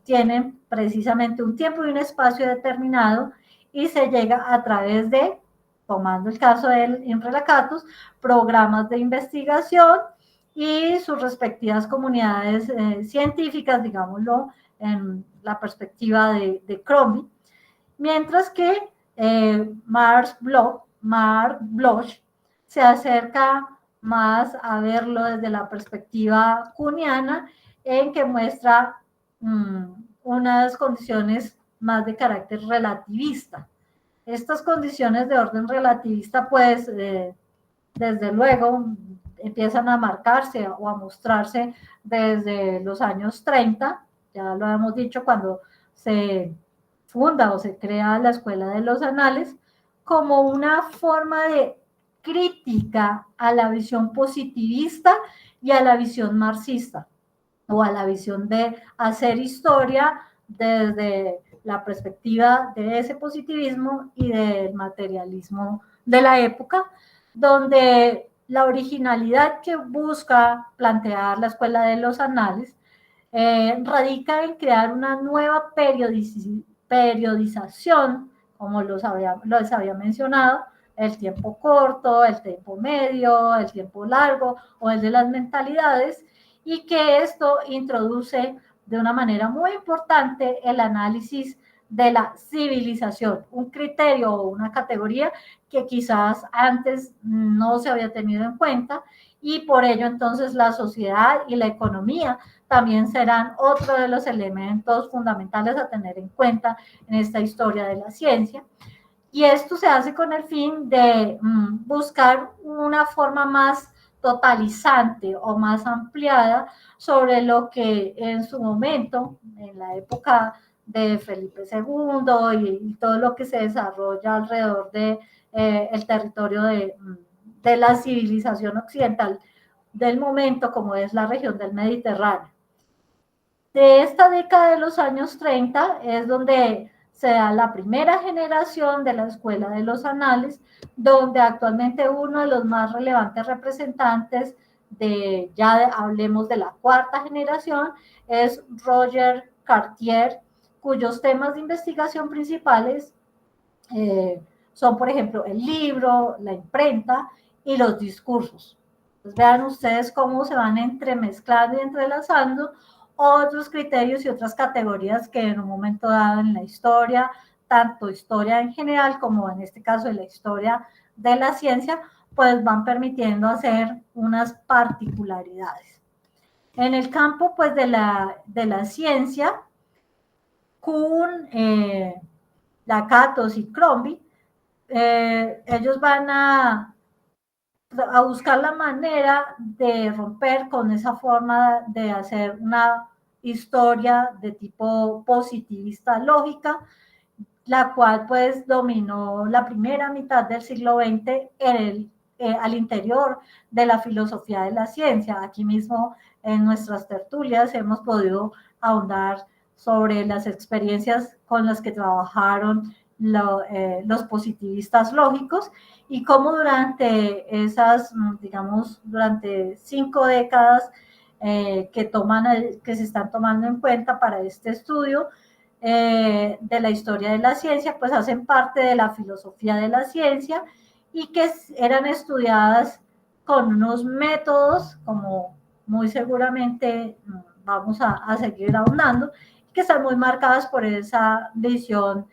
tienen precisamente un tiempo y un espacio determinado y se llega a través de, tomando el caso del Imrelacatus, programas de investigación y sus respectivas comunidades científicas, digámoslo, en la perspectiva de Crombie, mientras que Mark Bloch se acerca más a verlo desde la perspectiva kuhniana, en que muestra unas condiciones más de carácter relativista. Estas condiciones de orden relativista, pues, desde luego, empiezan a marcarse o a mostrarse desde los años 30, ya lo hemos dicho, cuando se funda o se crea la Escuela de los Anales, como una forma de crítica a la visión positivista y a la visión marxista, o a la visión de hacer historia desde la perspectiva de ese positivismo y del materialismo de la época, donde la originalidad que busca plantear la Escuela de los Anales radica en crear una nueva periodización, como les había mencionado, el tiempo corto, el tiempo medio, el tiempo largo o el de las mentalidades, y que esto introduce de una manera muy importante el análisis de la civilización, un criterio o una categoría que quizás antes no se había tenido en cuenta, y por ello entonces la sociedad y la economía también serán otro de los elementos fundamentales a tener en cuenta en esta historia de la ciencia. Y esto se hace con el fin de buscar una forma más totalizante o más ampliada sobre lo que en su momento, en la época de Felipe II y todo lo que se desarrolla alrededor de el territorio de la civilización occidental del momento, como es la región del Mediterráneo. De esta década de los años 30 es donde se da la primera generación de la Escuela de los Anales, donde actualmente uno de los más relevantes representantes hablemos de la cuarta generación, es Roger Cartier, cuyos temas de investigación principales son, por ejemplo, el libro, la imprenta y los discursos. Entonces, vean ustedes cómo se van entremezclando y entrelazando otros criterios y otras categorías que en un momento dado en la historia, tanto historia en general como en este caso de la historia de la ciencia, pues van permitiendo hacer unas particularidades. En el campo pues de la ciencia, Kuhn, Lakatos y Crombie, ellos van a buscar la manera de romper con esa forma de hacer una historia de tipo positivista lógica, la cual pues dominó la primera mitad del siglo XX al interior de la filosofía de la ciencia. Aquí mismo en nuestras tertulias hemos podido ahondar sobre las experiencias con las que trabajaron los positivistas lógicos y cómo durante esas, digamos, durante 5 décadas que se están tomando en cuenta para este estudio de la historia de la ciencia, pues hacen parte de la filosofía de la ciencia y que eran estudiadas con unos métodos, como muy seguramente vamos a seguir ahondando, que están muy marcadas por esa visión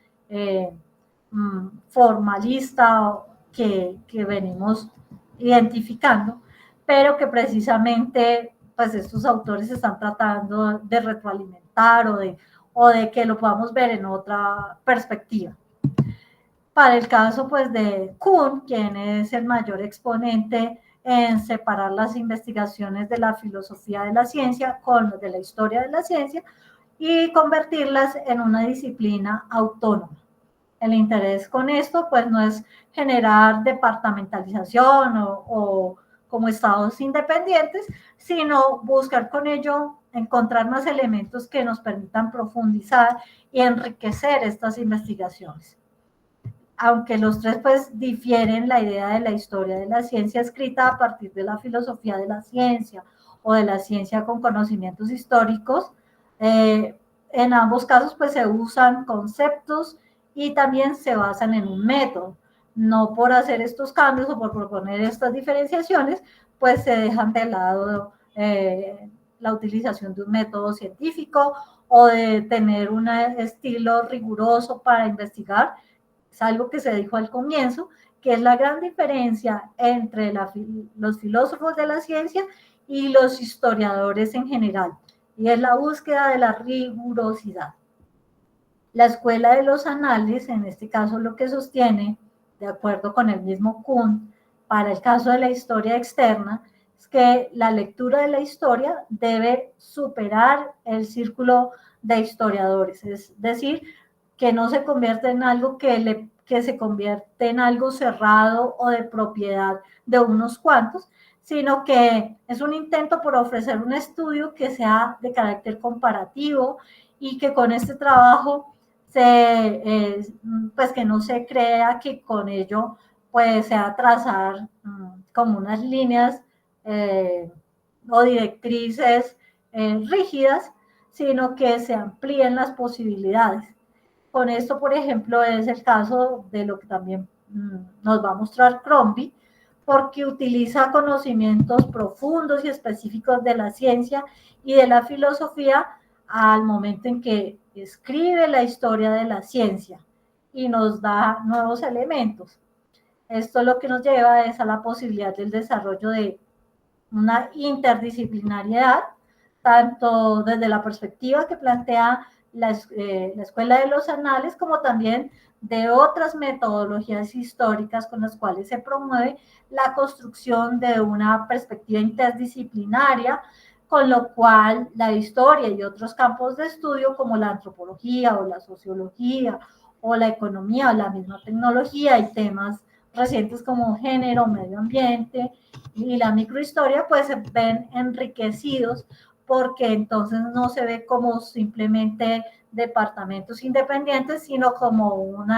formalista que venimos identificando, pero que precisamente pues estos autores están tratando de retroalimentar o de que lo podamos ver en otra perspectiva. Para el caso pues de Kuhn, quien es el mayor exponente en separar las investigaciones de la filosofía de la ciencia con las de la historia de la ciencia y convertirlas en una disciplina autónoma. El interés con esto pues no es generar departamentalización o como estados independientes, sino buscar con ello encontrar más elementos que nos permitan profundizar y enriquecer estas investigaciones. Aunque los tres pues difieren la idea de la historia de la ciencia escrita a partir de la filosofía de la ciencia o de la ciencia con conocimientos históricos, en ambos casos pues se usan conceptos y también se basan en un método. No por hacer estos cambios o por proponer estas diferenciaciones, pues se dejan de lado la utilización de un método científico o de tener un estilo riguroso para investigar. Es algo que se dijo al comienzo, que es la gran diferencia entre los filósofos de la ciencia y los historiadores en general, y es la búsqueda de la rigurosidad. La escuela de los anales, en este caso lo que sostiene, de acuerdo con el mismo Kuhn, para el caso de la historia externa, es que la lectura de la historia debe superar el círculo de historiadores, es decir, que no se convierte en algo que se convierte en algo cerrado o de propiedad de unos cuantos, sino que es un intento por ofrecer un estudio que sea de carácter comparativo y que con este trabajo pues que no se crea que con ello pues sea trazar como unas líneas o directrices rígidas, sino que se amplíen las posibilidades. Con esto, por ejemplo, es el caso de lo que también nos va a mostrar Crombie, porque utiliza conocimientos profundos y específicos de la ciencia y de la filosofía al momento en que escribe la historia de la ciencia y nos da nuevos elementos. Esto lo que nos lleva es a la posibilidad del desarrollo de una interdisciplinariedad, tanto desde la perspectiva que plantea la Escuela de los Anales, como también de otras metodologías históricas con las cuales se promueve la construcción de una perspectiva interdisciplinaria, con lo cual la historia y otros campos de estudio como la antropología o la sociología o la economía o la misma tecnología y temas recientes como género, medio ambiente y la microhistoria, pues se ven enriquecidos porque entonces no se ve como simplemente departamentos independientes, sino como un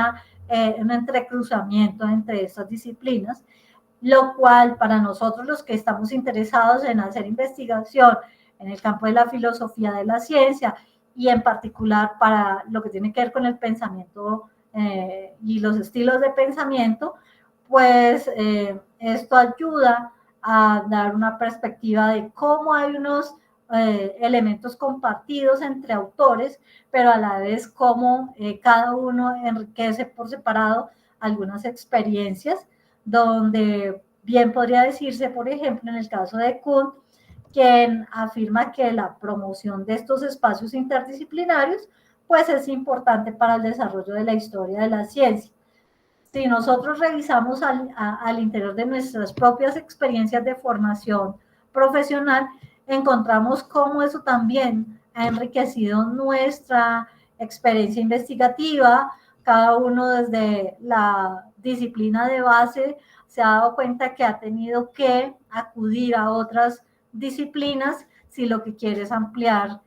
entrecruzamiento entre estas disciplinas, lo cual para nosotros los que estamos interesados en hacer investigación en el campo de la filosofía de la ciencia y en particular para lo que tiene que ver con el pensamiento y los estilos de pensamiento, pues esto ayuda a dar una perspectiva de cómo hay unos elementos compartidos entre autores, pero a la vez cómo cada uno enriquece por separado algunas experiencias, donde bien podría decirse, por ejemplo, en el caso de Kuhn, quien afirma que la promoción de estos espacios interdisciplinarios pues es importante para el desarrollo de la historia de la ciencia. Si nosotros revisamos al interior de nuestras propias experiencias de formación profesional, encontramos cómo eso también ha enriquecido nuestra experiencia investigativa. Cada uno desde la disciplina de base se ha dado cuenta que ha tenido que acudir a otras disciplinas si lo que quiere es ampliar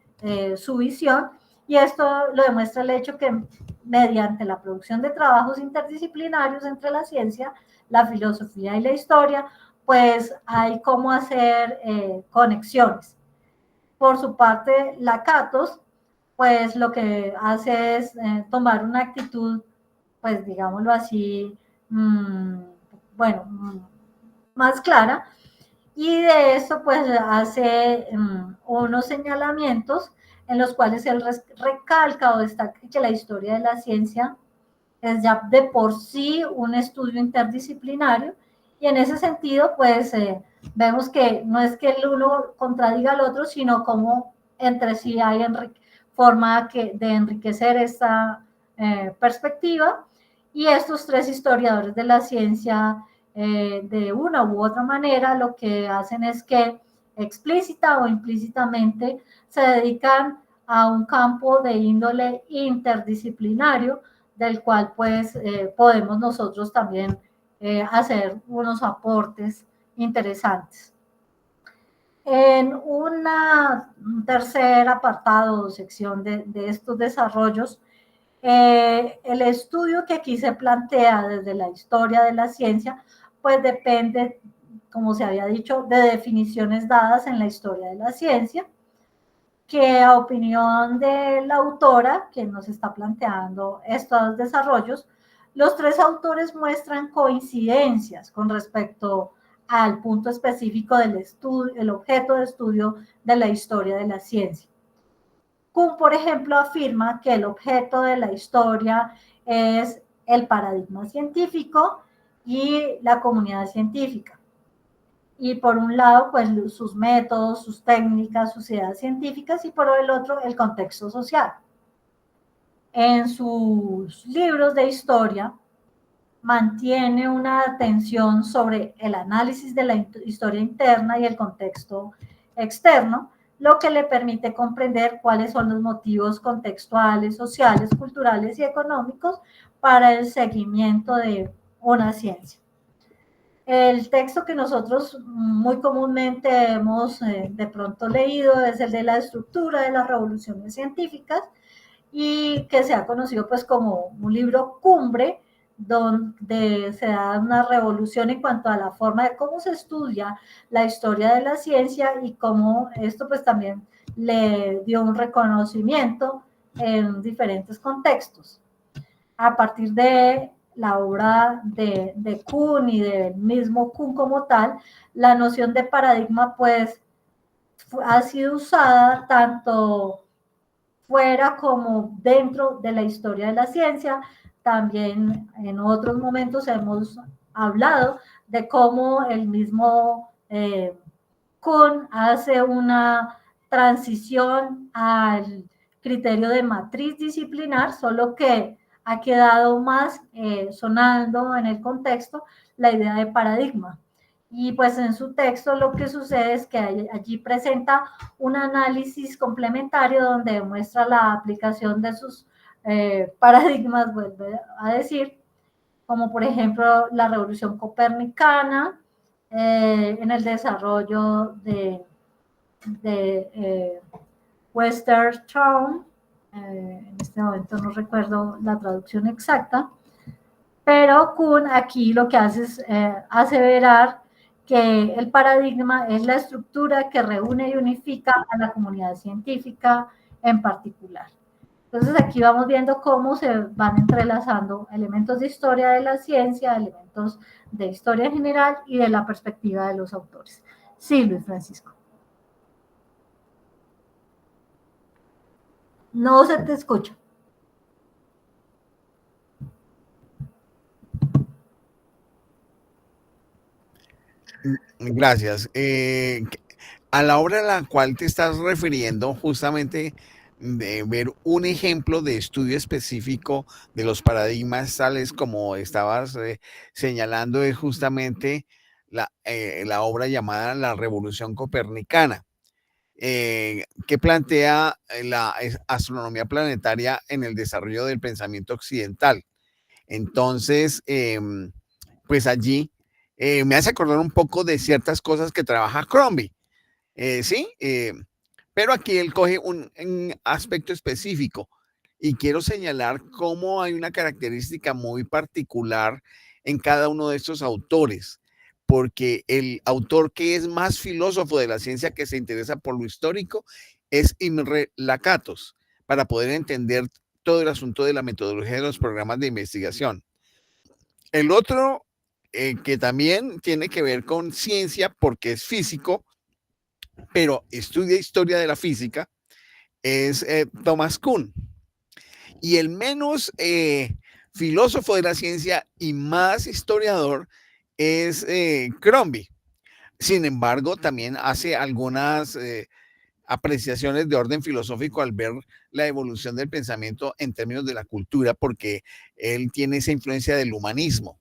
su visión. Y esto lo demuestra el hecho que mediante la producción de trabajos interdisciplinarios entre la ciencia, la filosofía y la historia, pues hay cómo hacer conexiones. Por su parte, la Catos, pues lo que hace es tomar una actitud, pues digámoslo así, bueno, más clara, y de eso pues hace unos señalamientos en los cuales él recalca o destaca que la historia de la ciencia es ya de por sí un estudio interdisciplinario, y en ese sentido pues vemos que no es que el uno contradiga al otro, sino como entre sí hay forma de enriquecer esta perspectiva, y estos tres historiadores de la ciencia de una u otra manera lo que hacen es que explícita o implícitamente se dedican a un campo de índole interdisciplinario, del cual pues podemos nosotros también hacer unos aportes interesantes. En un tercer apartado o sección de estos desarrollos, el estudio que aquí se plantea desde la historia de la ciencia, pues depende, como se había dicho, de definiciones dadas en la historia de la ciencia, que a opinión de la autora que nos está planteando estos desarrollos, los tres autores muestran coincidencias con respecto al punto específico del estudio, el objeto de estudio de la historia de la ciencia. Kuhn, por ejemplo, afirma que el objeto de la historia es el paradigma científico y la comunidad científica. Y por un lado, pues sus métodos, sus técnicas, sus ideas científicas, y por el otro, el contexto social. En sus libros de historia, mantiene una atención sobre el análisis de la historia interna y el contexto externo, lo que le permite comprender cuáles son los motivos contextuales, sociales, culturales y económicos para el seguimiento de una ciencia. El texto que nosotros muy comúnmente hemos de pronto leído es el de la estructura de las revoluciones científicas y que se ha conocido pues como un libro cumbre donde se da una revolución en cuanto a la forma de cómo se estudia la historia de la ciencia y cómo esto pues también le dio un reconocimiento en diferentes contextos. A partir de la obra de Kuhn y del mismo Kuhn como tal, la noción de paradigma pues ha sido usada tanto fuera como dentro de la historia de la ciencia. También en otros momentos hemos hablado de cómo el mismo Kuhn hace una transición al criterio de matriz disciplinar, solo que ha quedado más sonando en el contexto la idea de paradigma. Y pues en su texto lo que sucede es que allí presenta un análisis complementario donde demuestra la aplicación de sus paradigmas, vuelve a decir, como por ejemplo la revolución copernicana, en el desarrollo de Westerstone, en este momento no recuerdo la traducción exacta, pero Kuhn aquí lo que hace es aseverar que el paradigma es la estructura que reúne y unifica a la comunidad científica en particular. Entonces aquí vamos viendo cómo se van entrelazando elementos de historia de la ciencia, elementos de historia en general y de la perspectiva de los autores. Sí, Luis Francisco. No se te escucha. Gracias. A la obra a la cual te estás refiriendo, justamente de ver un ejemplo de estudio específico de los paradigmas, tales como estabas señalando, es justamente la obra llamada La Revolución Copernicana, que plantea la astronomía planetaria en el desarrollo del pensamiento occidental. Entonces, pues allí me hace acordar un poco de ciertas cosas que trabaja Crombie, ¿sí? Pero aquí él coge un aspecto específico y quiero señalar cómo hay una característica muy particular en cada uno de estos autores, porque el autor que es más filósofo de la ciencia, que se interesa por lo histórico, es Imre Lakatos, para poder entender todo el asunto de la metodología de los programas de investigación. El otro, que también tiene que ver con ciencia porque es físico, pero estudia historia de la física, es Thomas Kuhn. Y el menos filósofo de la ciencia y más historiador es Crombie. Sin embargo, también hace algunas apreciaciones de orden filosófico al ver la evolución del pensamiento en términos de la cultura, porque él tiene esa influencia del humanismo.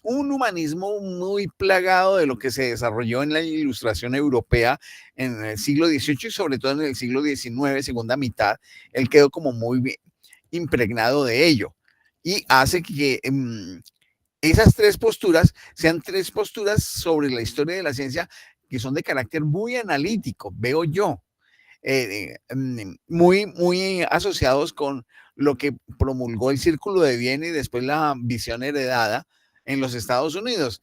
Un humanismo muy plagado de lo que se desarrolló en la ilustración europea en el siglo XVIII y sobre todo en el siglo XIX, segunda mitad. Él quedó como muy impregnado de ello. y hace que esas tres posturas sean tres posturas sobre la historia de la ciencia que son de carácter muy analítico, veo yo, muy asociados con lo que promulgó el Círculo de Viena y después la visión heredada en los Estados Unidos.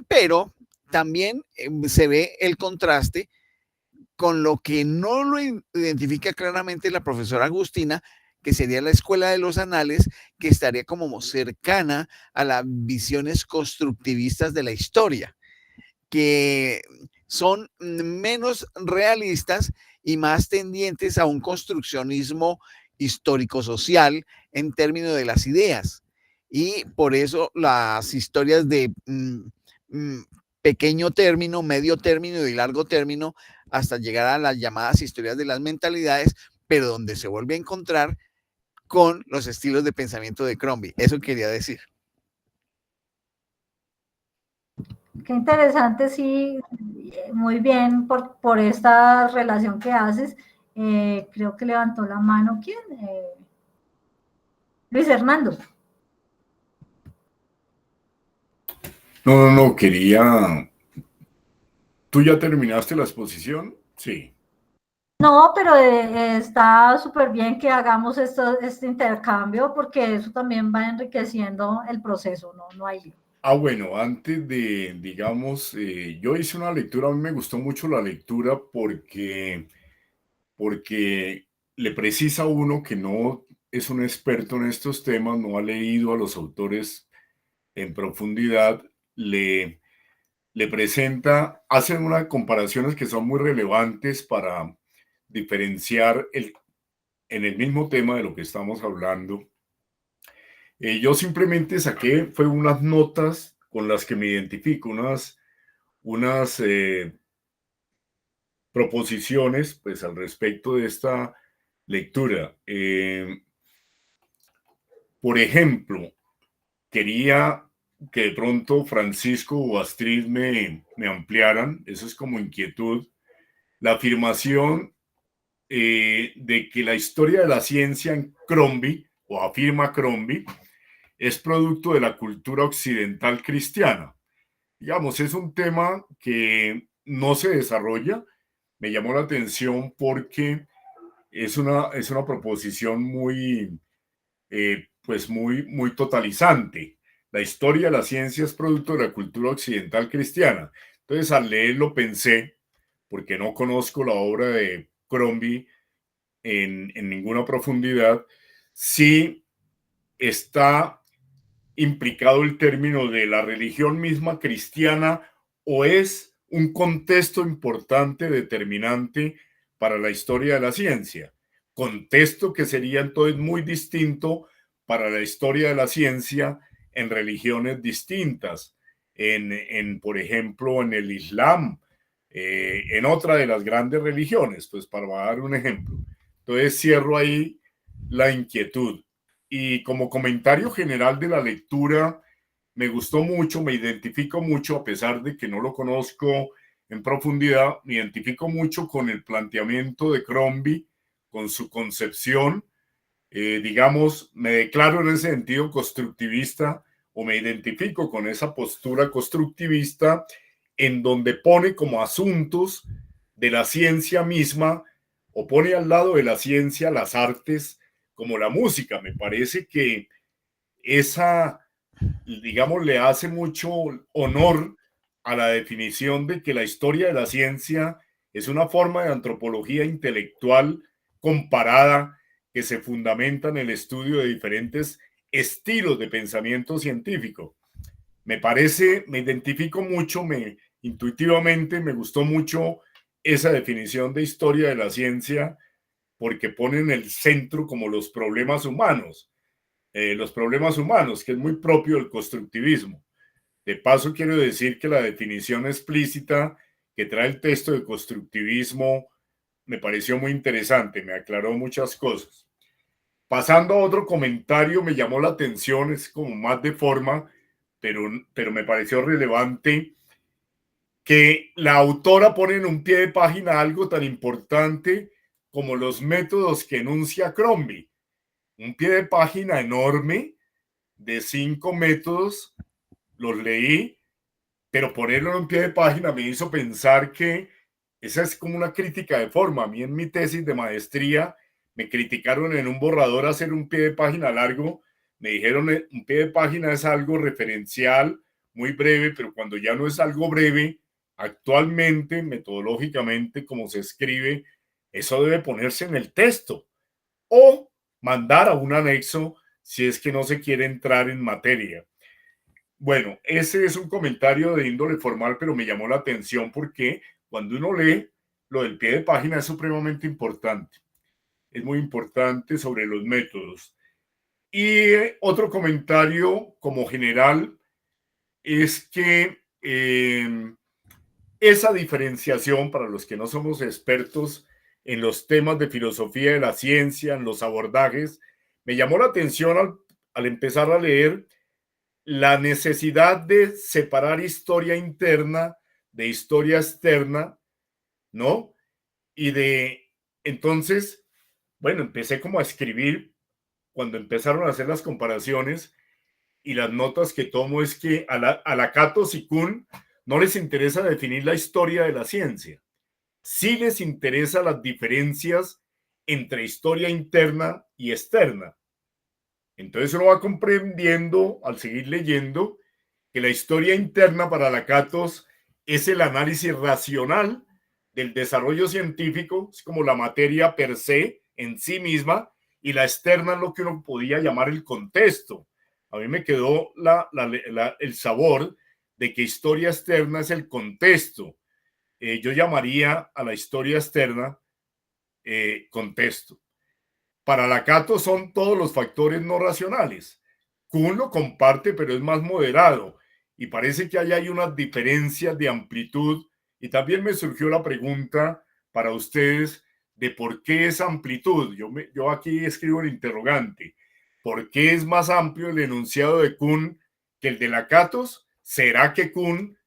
Pero también se ve el contraste con lo que no lo identifica claramente la profesora Agustina, que sería la escuela de los anales, que estaría como cercana a las visiones constructivistas de la historia, que son menos realistas y más tendientes a un construccionismo histórico-social en términos de las ideas. Y por eso las historias de pequeño término, medio término y largo término, hasta llegar a las llamadas historias de las mentalidades, pero donde se vuelve a encontrar con los estilos de pensamiento de Crombie. Eso quería decir. Qué interesante, sí, muy bien por esta relación que haces. Creo que levantó la mano, ¿quién? Luis Hernando. No, quería... ¿Tú ya terminaste la exposición? Sí. No, pero está súper bien que hagamos este intercambio porque eso también va enriqueciendo el proceso, no hay lío. Bueno, antes de, digamos, yo hice una lectura, a mí me gustó mucho la lectura porque le precisa a uno que no es un experto en estos temas, no ha leído a los autores en profundidad, le presenta, hacen unas comparaciones que son muy relevantes para diferenciar en el mismo tema de lo que estamos hablando. Yo simplemente saqué, fue unas notas con las que me identifico, unas proposiciones pues al respecto de esta lectura. Por ejemplo, quería que de pronto Francisco o Astrid me ampliaran, eso es como inquietud, la afirmación de que la historia de la ciencia en Crombie, o afirma Crombie, es producto de la cultura occidental cristiana. Digamos, es un tema que no se desarrolla. Me llamó la atención porque es una proposición muy, pues muy totalizante. La historia de la ciencia es producto de la cultura occidental cristiana. Entonces, al leerlo pensé, porque no conozco la obra de Crombie en ninguna profundidad, si está implicado el término de la religión misma cristiana o es un contexto importante, determinante para la historia de la ciencia. Contexto que sería entonces muy distinto para la historia de la ciencia en religiones distintas, por ejemplo, en el Islam, en otra de las grandes religiones, pues para dar un ejemplo. Entonces cierro ahí la inquietud. Y como comentario general de la lectura, me gustó mucho, me identifico mucho, a pesar de que no lo conozco en profundidad, me identifico mucho con el planteamiento de Crombie, con su concepción. Digamos, me declaro en ese sentido constructivista o me identifico con esa postura constructivista en donde pone como asuntos de la ciencia misma o pone al lado de la ciencia las artes como la música. Me parece que esa, digamos, le hace mucho honor a la definición de que la historia de la ciencia es una forma de antropología intelectual comparada que se fundamenta en el estudio de diferentes estilos de pensamiento científico. Me parece, me identifico mucho, intuitivamente me gustó mucho esa definición de historia de la ciencia porque pone en el centro como los problemas humanos, que es muy propio del constructivismo. De paso, quiero decir que la definición explícita que trae el texto de constructivismo me pareció muy interesante, me aclaró muchas cosas. Pasando a otro comentario, me llamó la atención, es como más de forma, pero me pareció relevante que la autora pone en un pie de página algo tan importante como los métodos que enuncia Crombie. Un pie de página enorme de 5 métodos, los leí, pero ponerlo en un pie de página me hizo pensar que esa es como una crítica de forma. A mí en mi tesis de maestría me criticaron en un borrador hacer un pie de página largo. Me dijeron un pie de página es algo referencial, muy breve, pero cuando ya no es algo breve, actualmente, metodológicamente, como se escribe, eso debe ponerse en el texto o mandar a un anexo si es que no se quiere entrar en materia. Bueno, ese es un comentario de índole formal, pero me llamó la atención porque cuando uno lee, lo del pie de página es supremamente importante. Es muy importante sobre los métodos. Y otro comentario como general es que esa diferenciación para los que no somos expertos en los temas de filosofía de la ciencia, en los abordajes, me llamó la atención al empezar a leer la necesidad de separar historia interna de historia externa, ¿no? Y entonces, bueno, empecé como a escribir cuando empezaron a hacer las comparaciones y las notas que tomo es que a la Catos y Kuhn no les interesa definir la historia de la ciencia. Sí les interesa las diferencias entre historia interna y externa. Entonces uno va comprendiendo al seguir leyendo que la historia interna para Lakatos es el análisis racional del desarrollo científico, es como la materia per se en sí misma, y la externa es lo que uno podía llamar el contexto. A mí me quedó el sabor de que historia externa es el contexto. Yo llamaría a la historia externa contexto. Para Lakatos son todos los factores no racionales. Kuhn lo comparte, pero es más moderado y parece que hay unas diferencias de amplitud. Y también me surgió la pregunta para ustedes de por qué esa amplitud. Yo aquí escribo el interrogante. ¿Por qué es más amplio el enunciado de Kuhn que el de Lakatos? ¿Será que Kuhn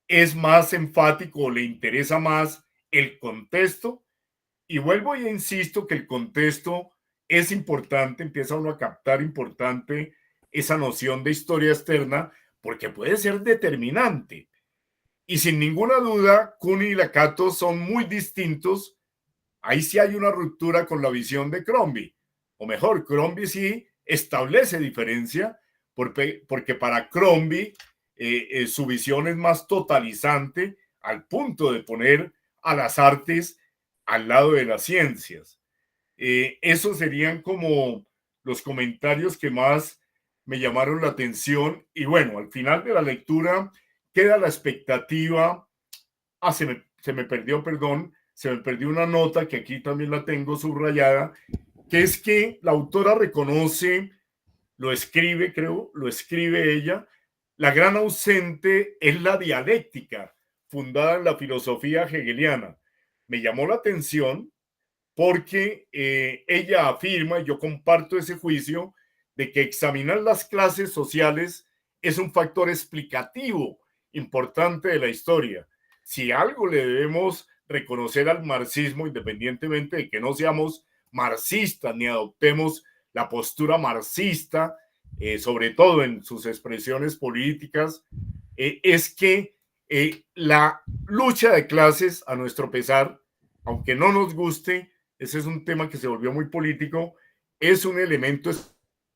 es más enfático o le interesa más el contexto? Y vuelvo e insisto que el contexto es importante, empieza uno a captar importante esa noción de historia externa porque puede ser determinante. Y sin ninguna duda, Kuhn y Lakatos son muy distintos. Ahí sí hay una ruptura con la visión de Crombie. O mejor, Crombie sí establece diferencia porque para Crombie su visión es más totalizante al punto de poner a las artes al lado de las ciencias. Esos serían como los comentarios que más me llamaron la atención. Y bueno, al final de la lectura queda la expectativa. Se me perdió, perdón, se me perdió una nota que aquí también la tengo subrayada, que es que la autora reconoce, lo escribe, creo, lo escribe ella, la gran ausente es la dialéctica, fundada en la filosofía hegeliana. Me llamó la atención porque ella afirma, y yo comparto ese juicio, de que examinar las clases sociales es un factor explicativo importante de la historia. Si algo le debemos reconocer al marxismo, independientemente de que no seamos marxistas ni adoptemos la postura marxista, sobre todo en sus expresiones políticas, es que la lucha de clases, a nuestro pesar, aunque no nos guste, ese es un tema que se volvió muy político, es un elemento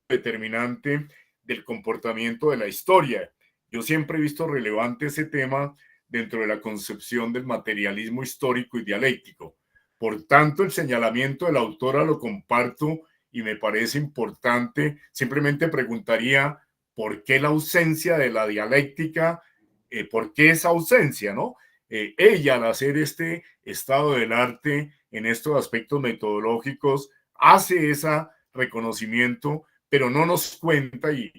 determinante del comportamiento de la historia. Yo siempre he visto relevante ese tema dentro de la concepción del materialismo histórico y dialéctico. Por tanto, el señalamiento de la autora lo comparto y me parece importante. Simplemente preguntaría por qué la ausencia de la dialéctica, por qué esa ausencia, ¿no? Ella, al hacer este estado del arte en estos aspectos metodológicos, hace ese reconocimiento, pero no nos cuenta, y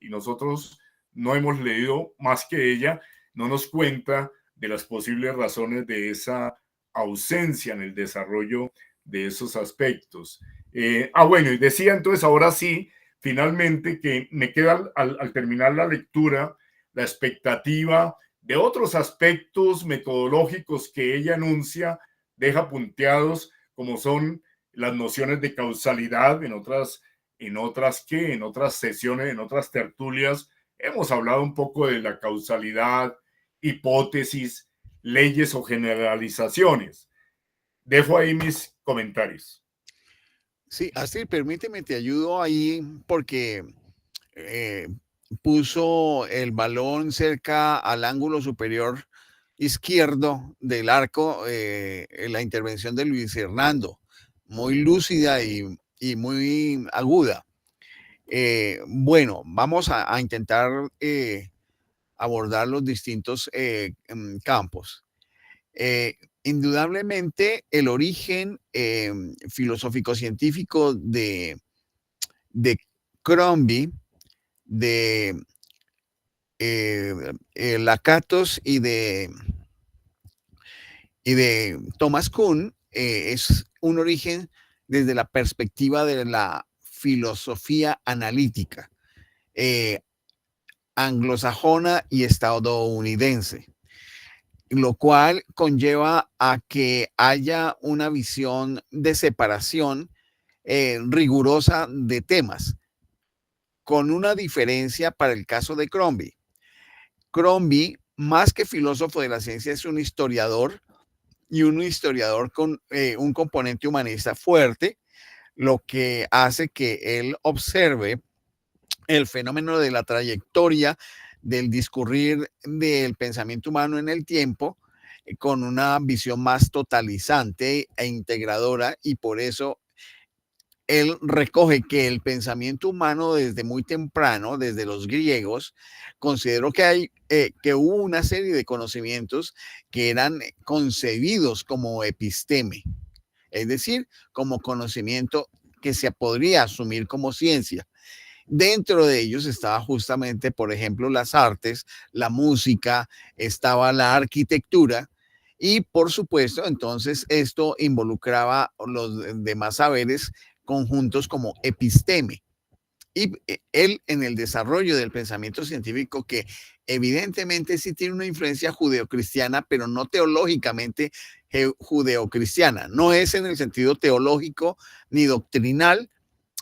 nosotros no hemos leído más que ella, no nos cuenta de las posibles razones de esa ausencia en el desarrollo de esos aspectos. Bueno, y decía entonces, ahora sí, finalmente, que me queda al terminar la lectura la expectativa de otros aspectos metodológicos que ella enuncia, deja punteados, como son las nociones de causalidad, en otras en otras sesiones, en otras tertulias, hemos hablado un poco de la causalidad, hipótesis, leyes o generalizaciones. Dejo ahí mis comentarios. Sí, Astrid, permíteme, te ayudo ahí porque puso el balón cerca al ángulo superior izquierdo del arco en la intervención de Luis Hernando, muy lúcida y muy aguda. Bueno, vamos a intentar abordar los distintos campos. Indudablemente, el origen filosófico-científico de Crombie, de Lakatos y de Thomas Kuhn es un origen desde la perspectiva de la filosofía analítica anglosajona y estadounidense, lo cual conlleva a que haya una visión de separación rigurosa de temas, con una diferencia para el caso de Crombie. Crombie, más que filósofo de la ciencia, es un historiador y un historiador con un componente humanista fuerte, lo que hace que él observe el fenómeno de la trayectoria del discurrir del pensamiento humano en el tiempo con una visión más totalizante e integradora, y por eso él recoge que el pensamiento humano desde muy temprano, desde los griegos, consideró que hubo una serie de conocimientos que eran concebidos como episteme, es decir, como conocimiento que se podría asumir como ciencia. Dentro de ellos estaba justamente, por ejemplo, las artes, la música, estaba la arquitectura y, por supuesto, entonces esto involucraba los demás saberes conjuntos como episteme. Y él, en el desarrollo del pensamiento científico, que evidentemente sí tiene una influencia judeocristiana, pero no teológicamente judeocristiana, no es en el sentido teológico ni doctrinal,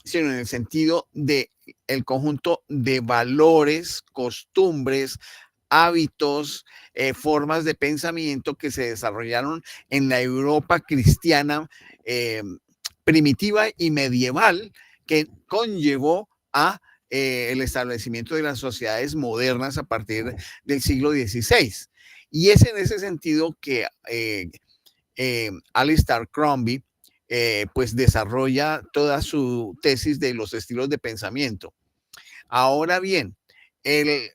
sino en el sentido de el conjunto de valores, costumbres, hábitos, formas de pensamiento que se desarrollaron en la Europa cristiana primitiva y medieval, que conllevó a el establecimiento de las sociedades modernas a partir del siglo XVI. Y es en ese sentido que Alistair Crombie pues desarrolla toda su tesis de los estilos de pensamiento. Ahora bien,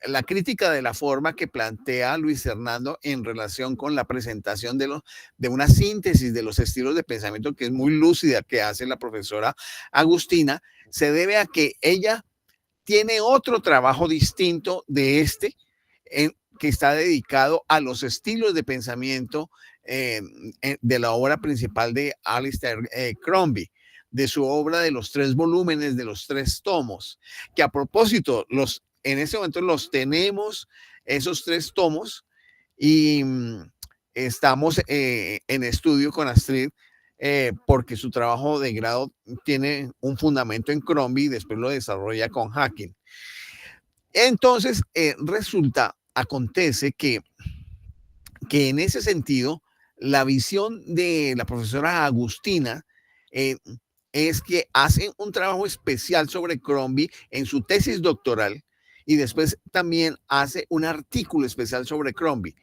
la crítica de la forma que plantea Luis Hernando en relación con la presentación de una síntesis de los estilos de pensamiento, que es muy lúcida, que hace la profesora Agustina, se debe a que ella tiene otro trabajo distinto de que está dedicado a los estilos de pensamiento de la obra principal de Alistair Crombie, de su obra de los 3 volúmenes, de los 3 tomos, que a propósito, en ese momento los tenemos, esos 3 tomos, y estamos en estudio con Astrid, porque su trabajo de grado tiene un fundamento en Crombie y después lo desarrolla con Hacking. Entonces, acontece que en ese sentido, la visión de la profesora Agustina es que hace un trabajo especial sobre Crombie en su tesis doctoral y después también hace un artículo especial sobre Crombie.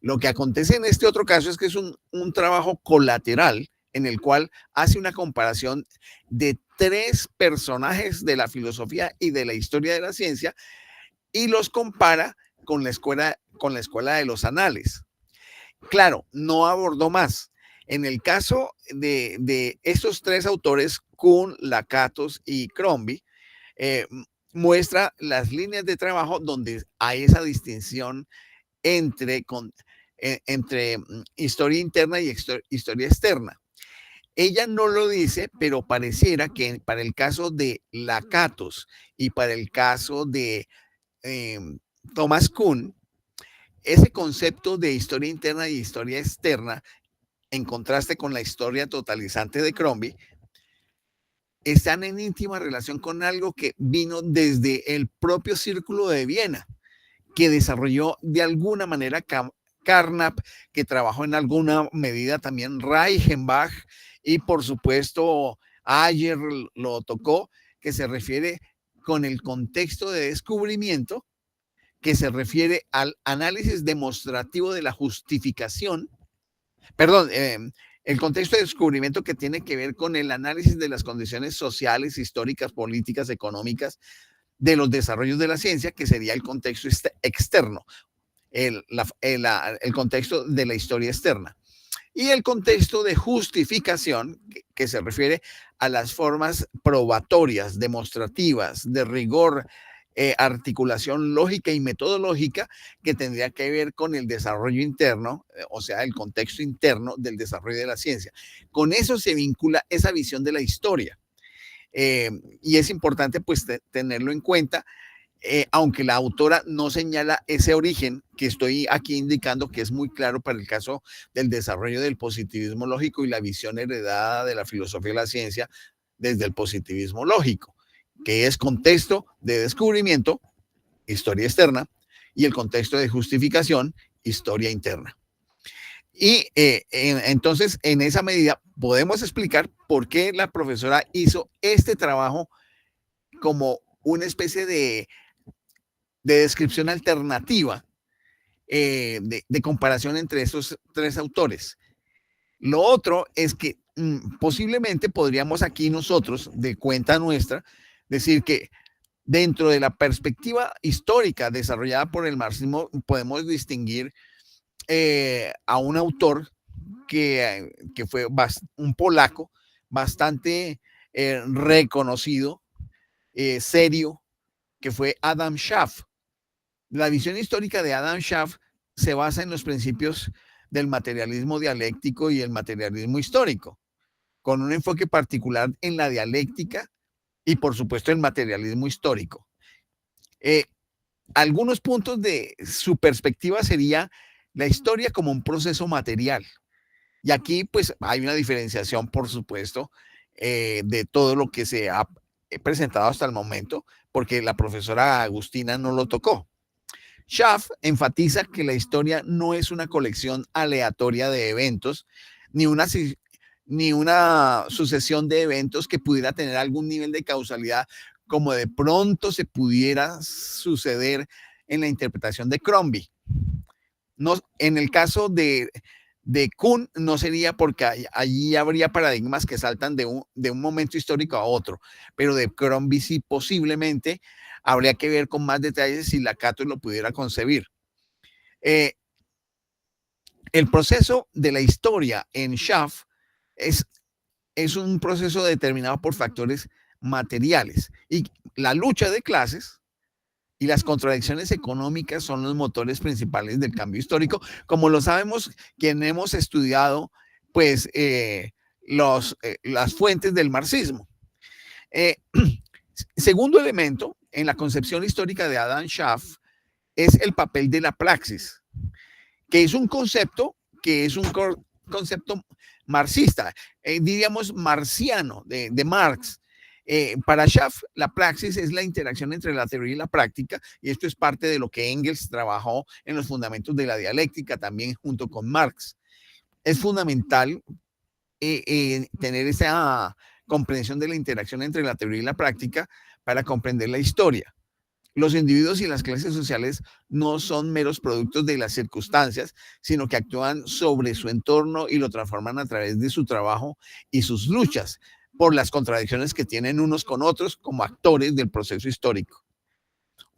Lo que acontece en este otro caso es que es un trabajo colateral en el cual hace una comparación de 3 personajes de la filosofía y de la historia de la ciencia y los compara con la escuela de los anales. Claro, no abordó más. En el caso de estos 3 autores, Kuhn, Lakatos y Crombie, muestra las líneas de trabajo donde hay esa distinción entre historia interna y historia externa. Ella no lo dice, pero pareciera que para el caso de Lakatos y para el caso de Thomas Kuhn, ese concepto de historia interna y historia externa, en contraste con la historia totalizante de Crombie, están en íntima relación con algo que vino desde el propio Círculo de Viena, que desarrolló de alguna manera Carnap, que trabajó en alguna medida también Reichenbach, y por supuesto Ayer lo tocó, que se refiere con el contexto de descubrimiento, que se refiere al análisis demostrativo de la justificación, perdón, el contexto de descubrimiento que tiene que ver con el análisis de las condiciones sociales, históricas, políticas, económicas de los desarrollos de la ciencia, que sería el contexto externo, el contexto de la historia externa. Y el contexto de justificación, que se refiere a las formas probatorias, demostrativas, de rigor, articulación lógica y metodológica, que tendría que ver con el desarrollo interno, o sea, el contexto interno del desarrollo de la ciencia. Con eso se vincula esa visión de la historia. Y es importante pues tenerlo en cuenta, aunque la autora no señala ese origen que estoy aquí indicando, que es muy claro para el caso del desarrollo del positivismo lógico y la visión heredada de la filosofía de la ciencia desde el positivismo lógico, que es contexto de descubrimiento, historia externa, y el contexto de justificación, historia interna. Y entonces, en esa medida, podemos explicar por qué la profesora hizo este trabajo como una especie de descripción alternativa, de comparación entre esos tres autores. Lo otro es que posiblemente podríamos aquí nosotros, de cuenta nuestra, decir que dentro de la perspectiva histórica desarrollada por el marxismo podemos distinguir a un autor que fue un polaco bastante reconocido, serio, que fue Adam Schaff. La visión histórica de Adam Schaff se basa en los principios del materialismo dialéctico y el materialismo histórico, con un enfoque particular en la dialéctica y, por supuesto, el materialismo histórico. Algunos puntos de su perspectiva sería la historia como un proceso material. Y aquí, pues, hay una diferenciación, por supuesto, de todo lo que se ha presentado hasta el momento, porque la profesora Agustina no lo tocó. Schaff enfatiza que la historia no es una colección aleatoria de eventos, ni una sucesión de eventos que pudiera tener algún nivel de causalidad, como de pronto se pudiera suceder en la interpretación de Crombie. No, en el caso de Kuhn no sería, porque allí habría paradigmas que saltan de un momento histórico a otro, pero de Crombie sí, posiblemente habría que ver con más detalles si Lakatos lo pudiera concebir. El proceso de la historia en Schaff es un proceso determinado por factores materiales, y la lucha de clases y las contradicciones económicas son los motores principales del cambio histórico, como lo sabemos quienes hemos estudiado pues las fuentes del marxismo. Segundo elemento en la concepción histórica de Adam Schaff es el papel de la praxis, que es un concepto marxista, diríamos marxiano, de Marx. Para Schaff, la praxis es la interacción entre la teoría y la práctica, y esto es parte de lo que Engels trabajó en los fundamentos de la dialéctica, también junto con Marx. Es fundamental tener esa comprensión de la interacción entre la teoría y la práctica para comprender la historia. Los individuos y las clases sociales no son meros productos de las circunstancias, sino que actúan sobre su entorno y lo transforman a través de su trabajo y sus luchas por las contradicciones que tienen unos con otros como actores del proceso histórico.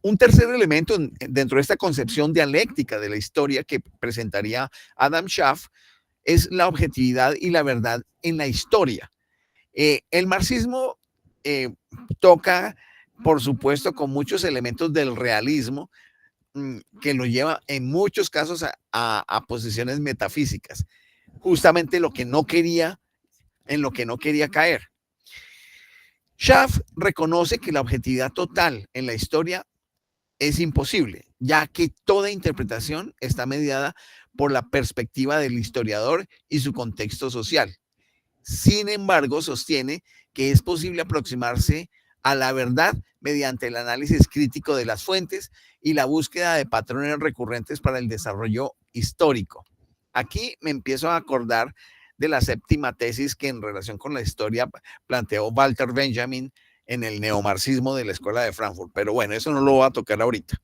Un tercer elemento dentro de esta concepción dialéctica de la historia que presentaría Adam Schaff es la objetividad y la verdad en la historia. El marxismo toca, por supuesto, con muchos elementos del realismo, que lo lleva en muchos casos a posiciones metafísicas, justamente en lo que no quería caer. Schaff reconoce que la objetividad total en la historia es imposible, ya que toda interpretación está mediada por la perspectiva del historiador y su contexto social. Sin embargo, sostiene que es posible aproximarse a la verdad mediante el análisis crítico de las fuentes y la búsqueda de patrones recurrentes para el desarrollo histórico. Aquí me empiezo a acordar de la séptima tesis que en relación con la historia planteó Walter Benjamin en el neomarxismo de la Escuela de Frankfurt. Pero bueno, eso no lo voy a tocar ahorita.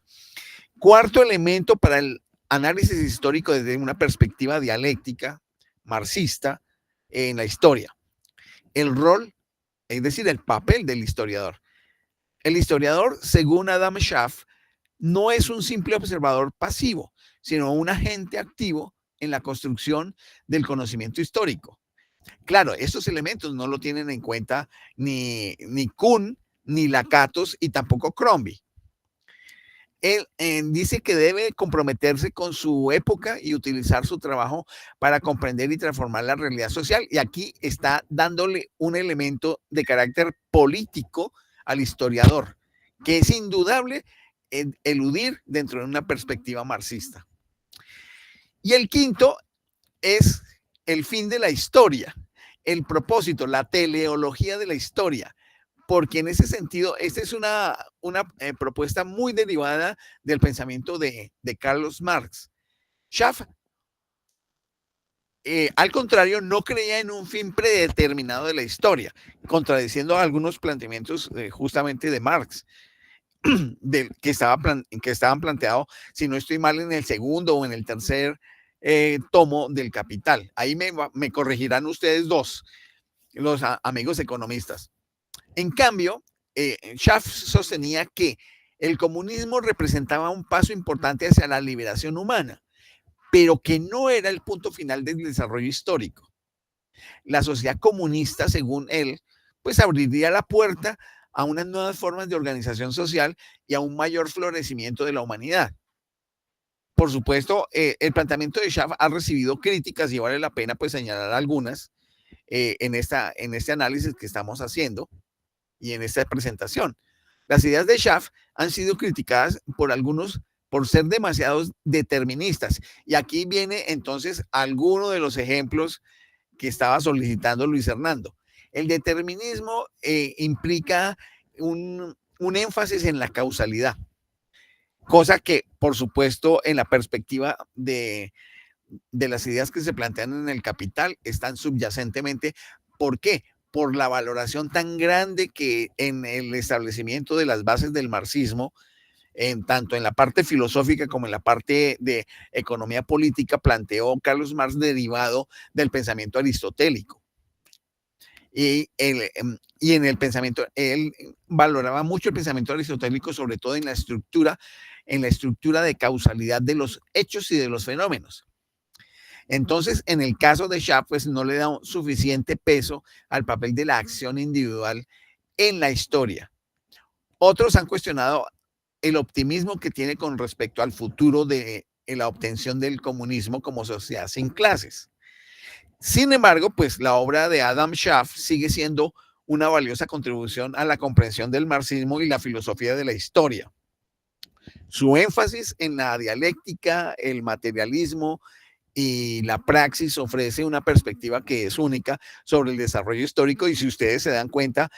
Cuarto elemento para el análisis histórico desde una perspectiva dialéctica marxista en la historia. El rol, es decir, el papel del historiador. El historiador, según Adam Schaff, no es un simple observador pasivo, sino un agente activo en la construcción del conocimiento histórico. Claro, estos elementos no lo tienen en cuenta ni Kuhn, ni Lakatos y tampoco Crombie. Él dice que debe comprometerse con su época y utilizar su trabajo para comprender y transformar la realidad social. Y aquí está dándole un elemento de carácter político al historiador, que es indudable eludir dentro de una perspectiva marxista. Y el quinto es el fin de la historia, el propósito, la teleología de la historia, porque en ese sentido, esta es una propuesta muy derivada del pensamiento de Carlos Marx. Schaff, al contrario, no creía en un fin predeterminado de la historia, contradiciendo algunos planteamientos justamente de Marx, que estaban planteados, si no estoy mal, en el segundo o en el tercer tomo del Capital. Ahí me corregirán ustedes dos, los amigos economistas. En cambio, Schaff sostenía que el comunismo representaba un paso importante hacia la liberación humana, pero que no era el punto final del desarrollo histórico. La sociedad comunista, según él, pues abriría la puerta a unas nuevas formas de organización social y a un mayor florecimiento de la humanidad. Por supuesto, el planteamiento de Schaff ha recibido críticas y vale la pena pues señalar algunas en este análisis que estamos haciendo y en esta presentación. Las ideas de Schaff han sido criticadas por algunos por ser demasiado deterministas. Y aquí viene entonces alguno de los ejemplos que estaba solicitando Luis Hernando. El determinismo implica un énfasis en la causalidad, cosa que, por supuesto, en la perspectiva de las ideas que se plantean en el Capital, están subyacentemente. ¿Por qué? Por la valoración tan grande que en el establecimiento de las bases del marxismo, tanto en la parte filosófica como en la parte de economía política, planteó Carlos Marx derivado del pensamiento aristotélico. Y en el pensamiento, él valoraba mucho el pensamiento aristotélico, sobre todo en la estructura de causalidad de los hechos y de los fenómenos. Entonces, en el caso de Schaff, pues no le da un suficiente peso al papel de la acción individual en la historia. Otros han cuestionado el optimismo que tiene con respecto al futuro de la obtención del comunismo como sociedad sin clases. Sin embargo, pues la obra de Adam Schaff sigue siendo una valiosa contribución a la comprensión del marxismo y la filosofía de la historia. Su énfasis en la dialéctica, el materialismo y la praxis ofrece una perspectiva que es única sobre el desarrollo histórico, y si ustedes se dan cuenta,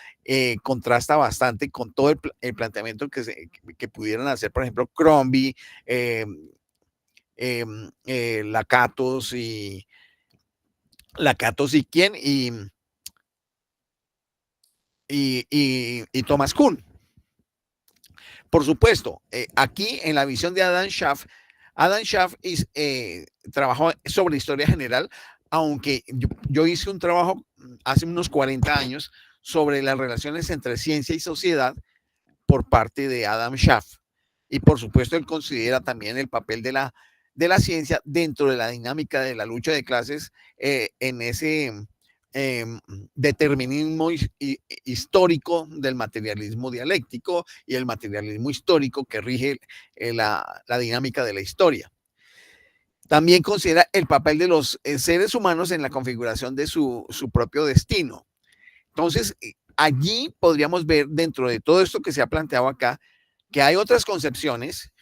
contrasta bastante con todo el planteamiento que pudieran hacer, por ejemplo, Crombie, Lakatos y quién, y Thomas Kuhn. Por supuesto, aquí en la visión de Adam Schaff trabajó sobre historia general, aunque yo hice un trabajo hace unos 40 años sobre las relaciones entre ciencia y sociedad por parte de Adam Schaff. Y por supuesto, él considera también el papel de la ciencia dentro de la dinámica de la lucha de clases en ese determinismo histórico del materialismo dialéctico y el materialismo histórico que rige la dinámica de la historia. También considera el papel de los seres humanos en la configuración de su propio destino. Entonces, allí podríamos ver, dentro de todo esto que se ha planteado acá, que hay otras concepciones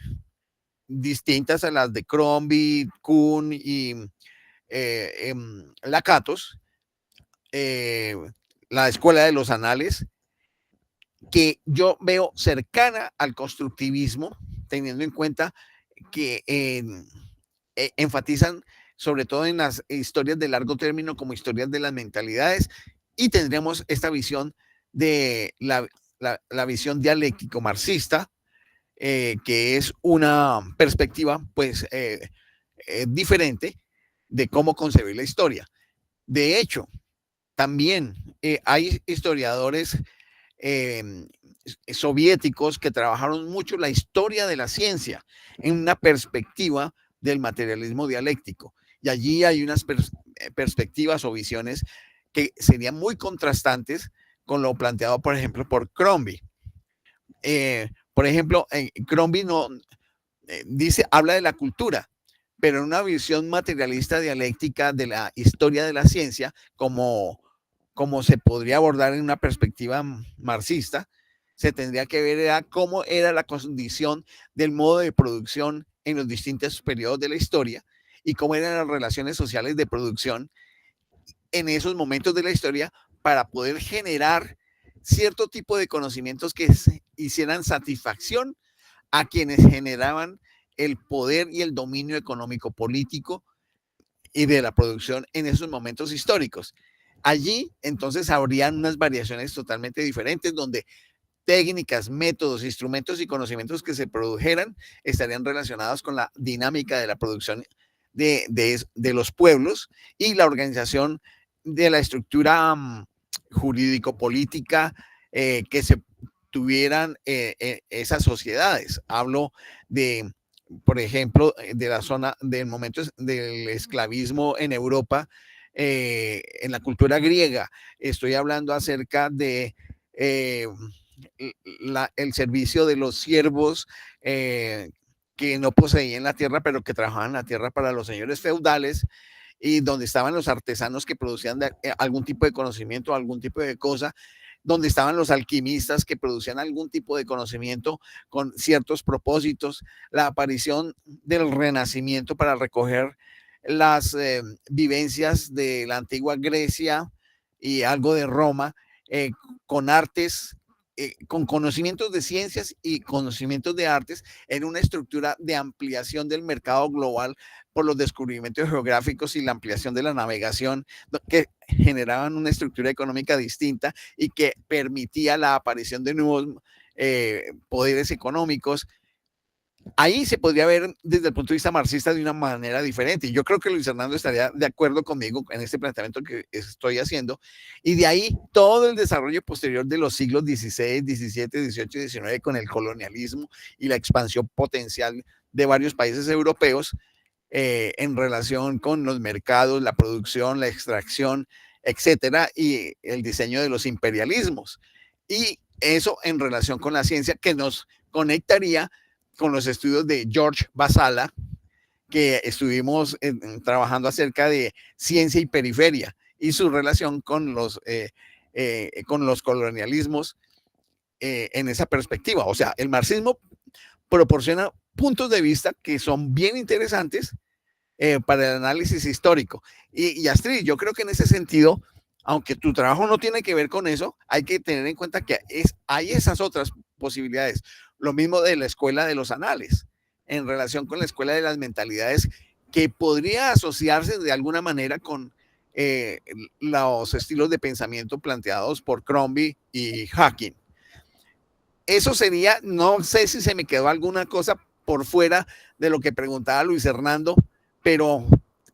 distintas a las de Crombie, Kuhn y Lakatos, la escuela de los anales, que yo veo cercana al constructivismo, teniendo en cuenta que enfatizan sobre todo en las historias de largo término como historias de las mentalidades, y tendremos esta visión de la visión dialéctico marxista, que es una perspectiva pues diferente de cómo concebir la historia. De hecho, también hay historiadores soviéticos que trabajaron mucho la historia de la ciencia en una perspectiva del materialismo dialéctico. Y allí hay unas perspectivas o visiones que serían muy contrastantes con lo planteado, por ejemplo, por Crombie. Por ejemplo, Crombie habla de la cultura, pero en una visión materialista dialéctica de la historia de la ciencia, como se podría abordar en una perspectiva marxista, se tendría que ver cómo era la condición del modo de producción en los distintos periodos de la historia y cómo eran las relaciones sociales de producción en esos momentos de la historia para poder generar cierto tipo de conocimientos que hicieran satisfacción a quienes generaban el poder y el dominio económico político y de la producción en esos momentos históricos. Allí entonces habrían unas variaciones totalmente diferentes donde técnicas, métodos, instrumentos y conocimientos que se produjeran estarían relacionados con la dinámica de la producción de los pueblos y la organización de la estructura jurídico-política que se tuvieran esas sociedades. Hablo de, por ejemplo, de la zona del momento del esclavismo en Europa, en la cultura griega. Estoy hablando acerca de el servicio de los siervos que no poseían la tierra, pero que trabajaban la tierra para los señores feudales, y donde estaban los artesanos que producían algún tipo de conocimiento, algún tipo de cosa, donde estaban los alquimistas que producían algún tipo de conocimiento con ciertos propósitos, la aparición del Renacimiento para recoger las vivencias de la antigua Grecia y algo de Roma, con artes, con conocimientos de ciencias y conocimientos de artes en una estructura de ampliación del mercado global por los descubrimientos geográficos y la ampliación de la navegación, que generaban una estructura económica distinta y que permitía la aparición de nuevos poderes económicos. Ahí se podría ver desde el punto de vista marxista de una manera diferente. Y yo creo que Luis Hernando estaría de acuerdo conmigo en este planteamiento que estoy haciendo. Y de ahí todo el desarrollo posterior de los siglos XVI, XVII, XVIII y XIX con el colonialismo y la expansión potencial de varios países europeos en relación con los mercados, la producción, la extracción, etcétera, y el diseño de los imperialismos. Y eso en relación con la ciencia que nos conectaría con los estudios de George Basala, que estuvimos trabajando acerca de ciencia y periferia y su relación con los colonialismos en esa perspectiva. O sea, el marxismo proporciona puntos de vista que son bien interesantes para el análisis histórico. Y Astrid, yo creo que en ese sentido, aunque tu trabajo no tiene que ver con eso, hay que tener en cuenta que hay esas otras posibilidades. Lo mismo de la escuela de los anales, en relación con la escuela de las mentalidades, que podría asociarse de alguna manera con los estilos de pensamiento planteados por Crombie y Hawking. Eso sería, no sé si se me quedó alguna cosa por fuera de lo que preguntaba Luis Hernando, pero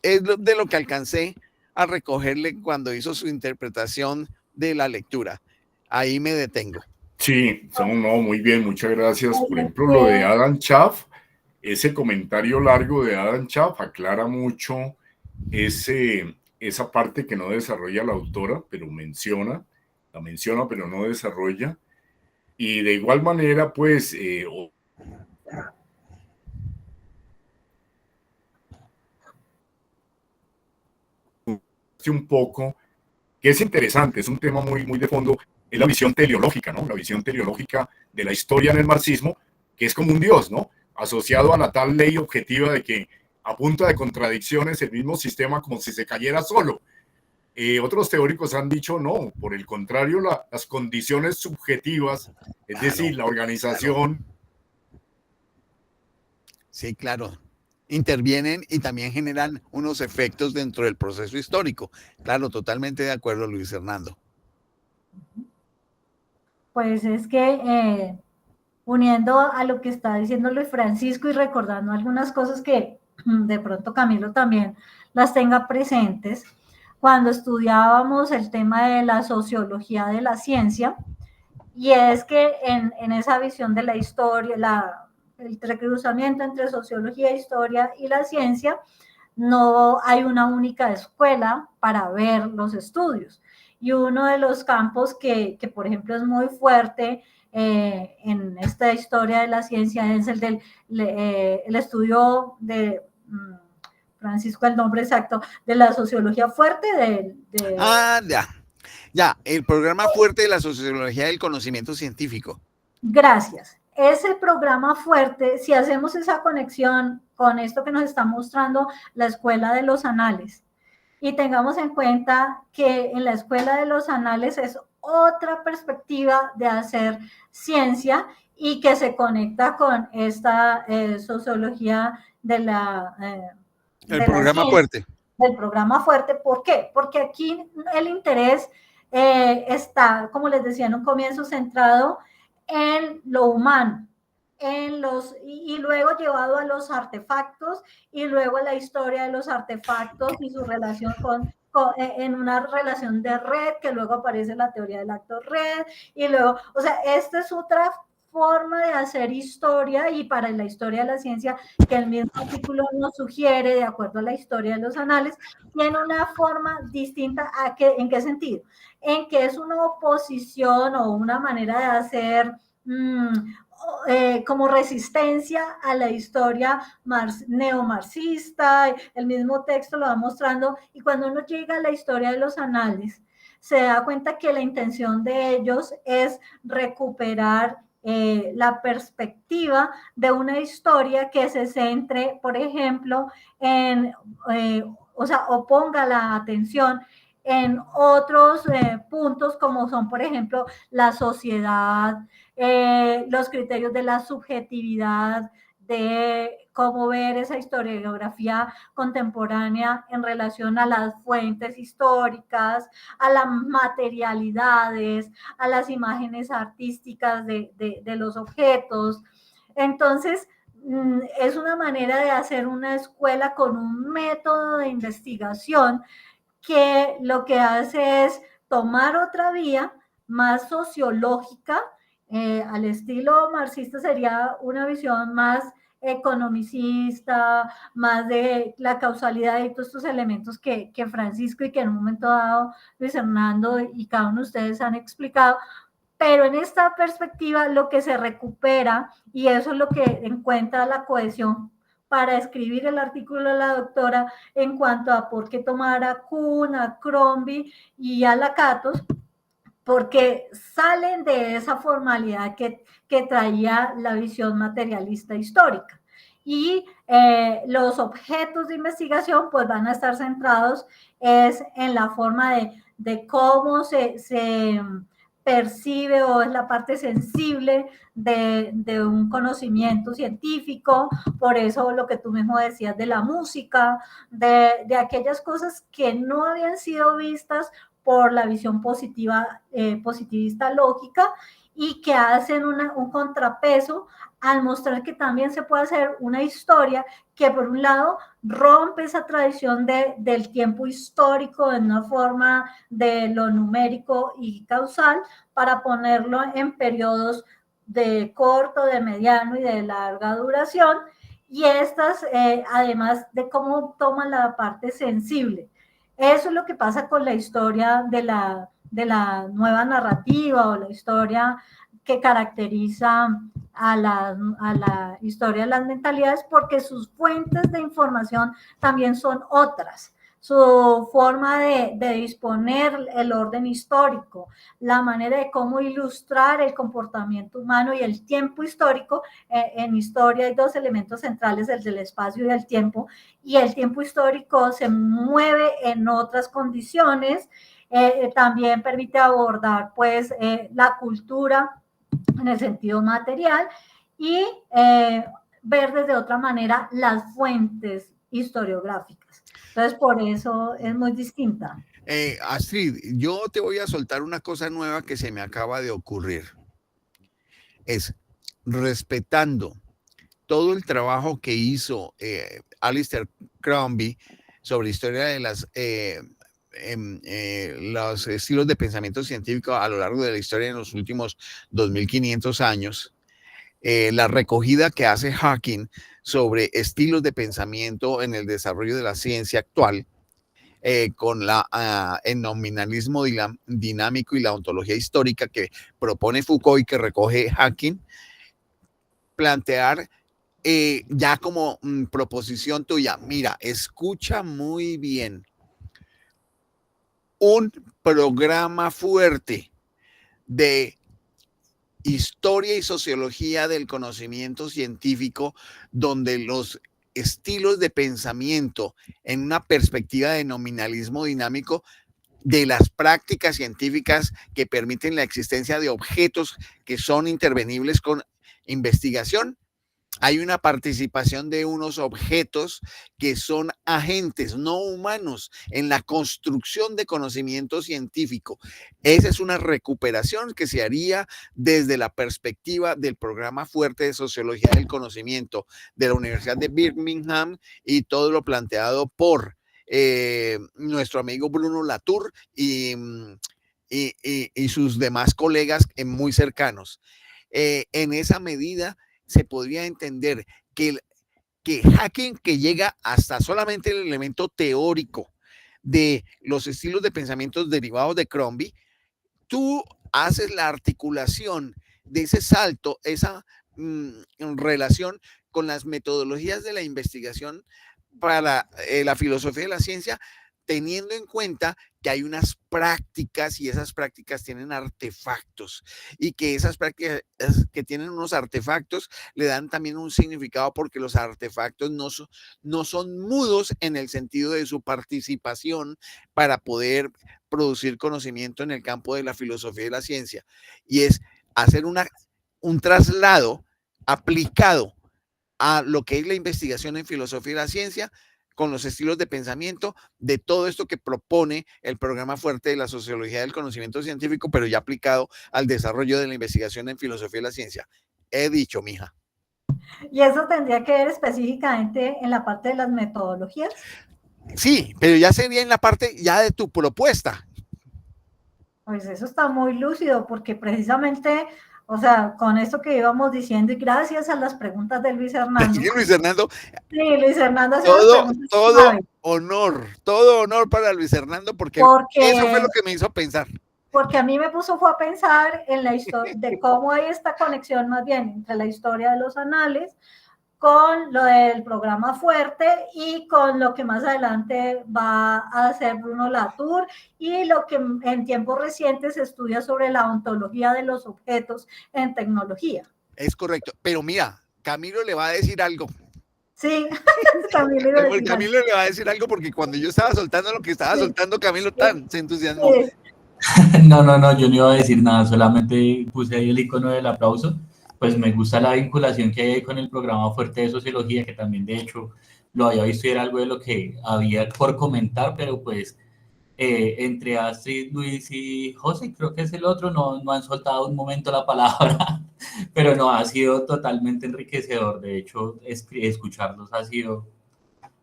es de lo que alcancé a recogerle cuando hizo su interpretación de la lectura. Ahí me detengo. Sí, no, muy bien, muchas gracias. Por ejemplo, lo de Adam Schaff, ese comentario largo de Adam Schaff aclara mucho esa parte que no desarrolla la autora, pero la menciona, pero no desarrolla. Y de igual manera, pues, un poco, que es interesante, es un tema muy, muy de fondo, es la visión teleológica, ¿no? La visión teleológica de la historia en el marxismo, que es como un dios, ¿no? Asociado a la tal ley objetiva de que a punta de contradicciones el mismo sistema como si se cayera solo. Otros teóricos han dicho no, por el contrario, las condiciones subjetivas, es decir, la organización. Sí, claro. Intervienen y también generan unos efectos dentro del proceso histórico. Claro, totalmente de acuerdo, Luis Hernando. Pues es que uniendo a lo que está diciendo Luis Francisco y recordando algunas cosas que de pronto Camilo también las tenga presentes, cuando estudiábamos el tema de la sociología de la ciencia, y es que en esa visión de la historia, el recruzamiento entre sociología, historia y la ciencia, no hay una única escuela para ver los estudios. Y uno de los campos que por ejemplo, es muy fuerte en esta historia de la ciencia es el estudio de Francisco, el nombre exacto, de la sociología fuerte. Ya, el programa fuerte de la sociología del conocimiento científico. Gracias. Ese programa fuerte, si hacemos esa conexión con esto que nos está mostrando la Escuela de los Anales, y tengamos en cuenta que en la Escuela de los Anales es otra perspectiva de hacer ciencia y que se conecta con esta sociología de la... el programa fuerte. Del programa fuerte. ¿Por qué? Porque aquí el interés está, como les decía en un comienzo, centrado en lo humano, y luego llevado a los artefactos, y luego a la historia de los artefactos y su relación en una relación de red, que luego aparece la teoría del acto red, y luego, o sea, esta es otra forma de hacer historia, y para la historia de la ciencia, que el mismo artículo nos sugiere, de acuerdo a la historia de los anales, tiene una forma distinta. ¿En qué sentido? En que es una oposición o una manera de hacer como resistencia a la historia neomarxista. El mismo texto lo va mostrando, y cuando uno llega a la historia de los anales, se da cuenta que la intención de ellos es recuperar la perspectiva de una historia que se centre, por ejemplo, o ponga la atención en otros puntos, como son, por ejemplo, la sociedad, los criterios de la subjetividad, de cómo ver esa historiografía contemporánea en relación a las fuentes históricas, a las materialidades, a las imágenes artísticas de los objetos. Entonces, es una manera de hacer una escuela con un método de investigación que lo que hace es tomar otra vía más sociológica, al estilo marxista. Sería una visión más economicista, más de la causalidad y todos estos elementos que Francisco y que en un momento dado Luis Hernando y cada uno de ustedes han explicado. Pero en esta perspectiva lo que se recupera, y eso es lo que encuentra la cohesión para escribir el artículo de la doctora en cuanto a por qué tomar a Kuhn, a Crombie y a Lakatos, porque salen de esa formalidad que traía la visión materialista histórica. Y los objetos de investigación pues van a estar centrados en la forma de cómo se percibe, o es la parte sensible de un conocimiento científico. Por eso lo que tú mismo decías de la música, de aquellas cosas que no habían sido vistas por la visión positivista lógica, y que hacen un contrapeso al mostrar que también se puede hacer una historia que, por un lado, rompe esa tradición del tiempo histórico en una forma de lo numérico y causal, para ponerlo en periodos de corto, de mediano y de larga duración, y estas, además de cómo toman la parte sensible. Eso es lo que pasa con la historia de la nueva narrativa, o la historia que caracteriza a la historia de las mentalidades, porque sus fuentes de información también son otras. su forma de disponer el orden histórico, la manera de cómo ilustrar el comportamiento humano y el tiempo histórico. En historia hay dos elementos centrales, el del espacio y del tiempo, y el tiempo histórico se mueve en otras condiciones. También permite abordar pues la cultura en el sentido material y ver desde otra manera las fuentes historiográficas. Entonces, por eso es muy distinta. Astrid, yo te voy a soltar una cosa nueva que se me acaba de ocurrir. Es respetando todo el trabajo que hizo Alistair Crombie sobre historia de los estilos de pensamiento científico a lo largo de la historia en los últimos 2500 años, la recogida que hace Hawking sobre estilos de pensamiento en el desarrollo de la ciencia actual, con el nominalismo dinámico y la ontología histórica que propone Foucault y que recoge Hawking, plantear ya como proposición tuya, mira, escucha muy bien, un programa fuerte de historia y sociología del conocimiento científico, donde los estilos de pensamiento en una perspectiva de nominalismo dinámico de las prácticas científicas que permiten la existencia de objetos que son intervenibles con investigación. Hay una participación de unos objetos que son agentes no humanos en la construcción de conocimiento científico. Esa es una recuperación que se haría desde la perspectiva del programa fuerte de sociología del conocimiento de la Universidad de Birmingham y todo lo planteado por nuestro amigo Bruno Latour y sus demás colegas muy cercanos. En esa medida se podría entender que Hawking, que llega hasta solamente el elemento teórico de los estilos de pensamientos derivados de Crombie, tú haces la articulación de ese salto, esa relación con las metodologías de la investigación para la filosofía de la ciencia, teniendo en cuenta que hay unas prácticas y esas prácticas tienen artefactos y que esas prácticas que tienen unos artefactos le dan también un significado, porque los artefactos no son mudos en el sentido de su participación para poder producir conocimiento en el campo de la filosofía y la ciencia, y es hacer un traslado aplicado a lo que es la investigación en filosofía y la ciencia con los estilos de pensamiento de todo esto que propone el programa fuerte de la sociología del conocimiento científico, pero ya aplicado al desarrollo de la investigación en filosofía y la ciencia. He dicho, mija. ¿Y eso tendría que ver específicamente en la parte de las metodologías? Sí, pero ya sería en la parte ya de tu propuesta. Pues eso está muy lúcido, porque precisamente, o sea, con esto que íbamos diciendo y gracias a las preguntas de Luis Hernando. Sí, Luis Hernando. Sí, Luis Hernando hace todo honor para Luis Hernando, porque eso fue lo que me hizo pensar. Porque a mí me fue a pensar en la historia, de cómo hay esta conexión más bien entre la historia de los anales con lo del programa fuerte y con lo que más adelante va a hacer Bruno Latour y lo que en tiempos recientes se estudia sobre la ontología de los objetos en tecnología. Es correcto, pero mira, Camilo le va a decir algo. Sí, Camilo le va a decir algo, porque cuando yo estaba soltando lo que estaba soltando, Camilo se entusiasmó. Sí. No, yo no iba a decir nada, solamente puse ahí el icono del aplauso. Pues me gusta la vinculación que hay con el programa fuerte de sociología, que también de hecho lo había visto y era algo de lo que había por comentar, pero pues entre Astrid, Luis y José, creo que es el otro, no han soltado un momento la palabra, pero no, ha sido totalmente enriquecedor. De hecho, escucharlos ha sido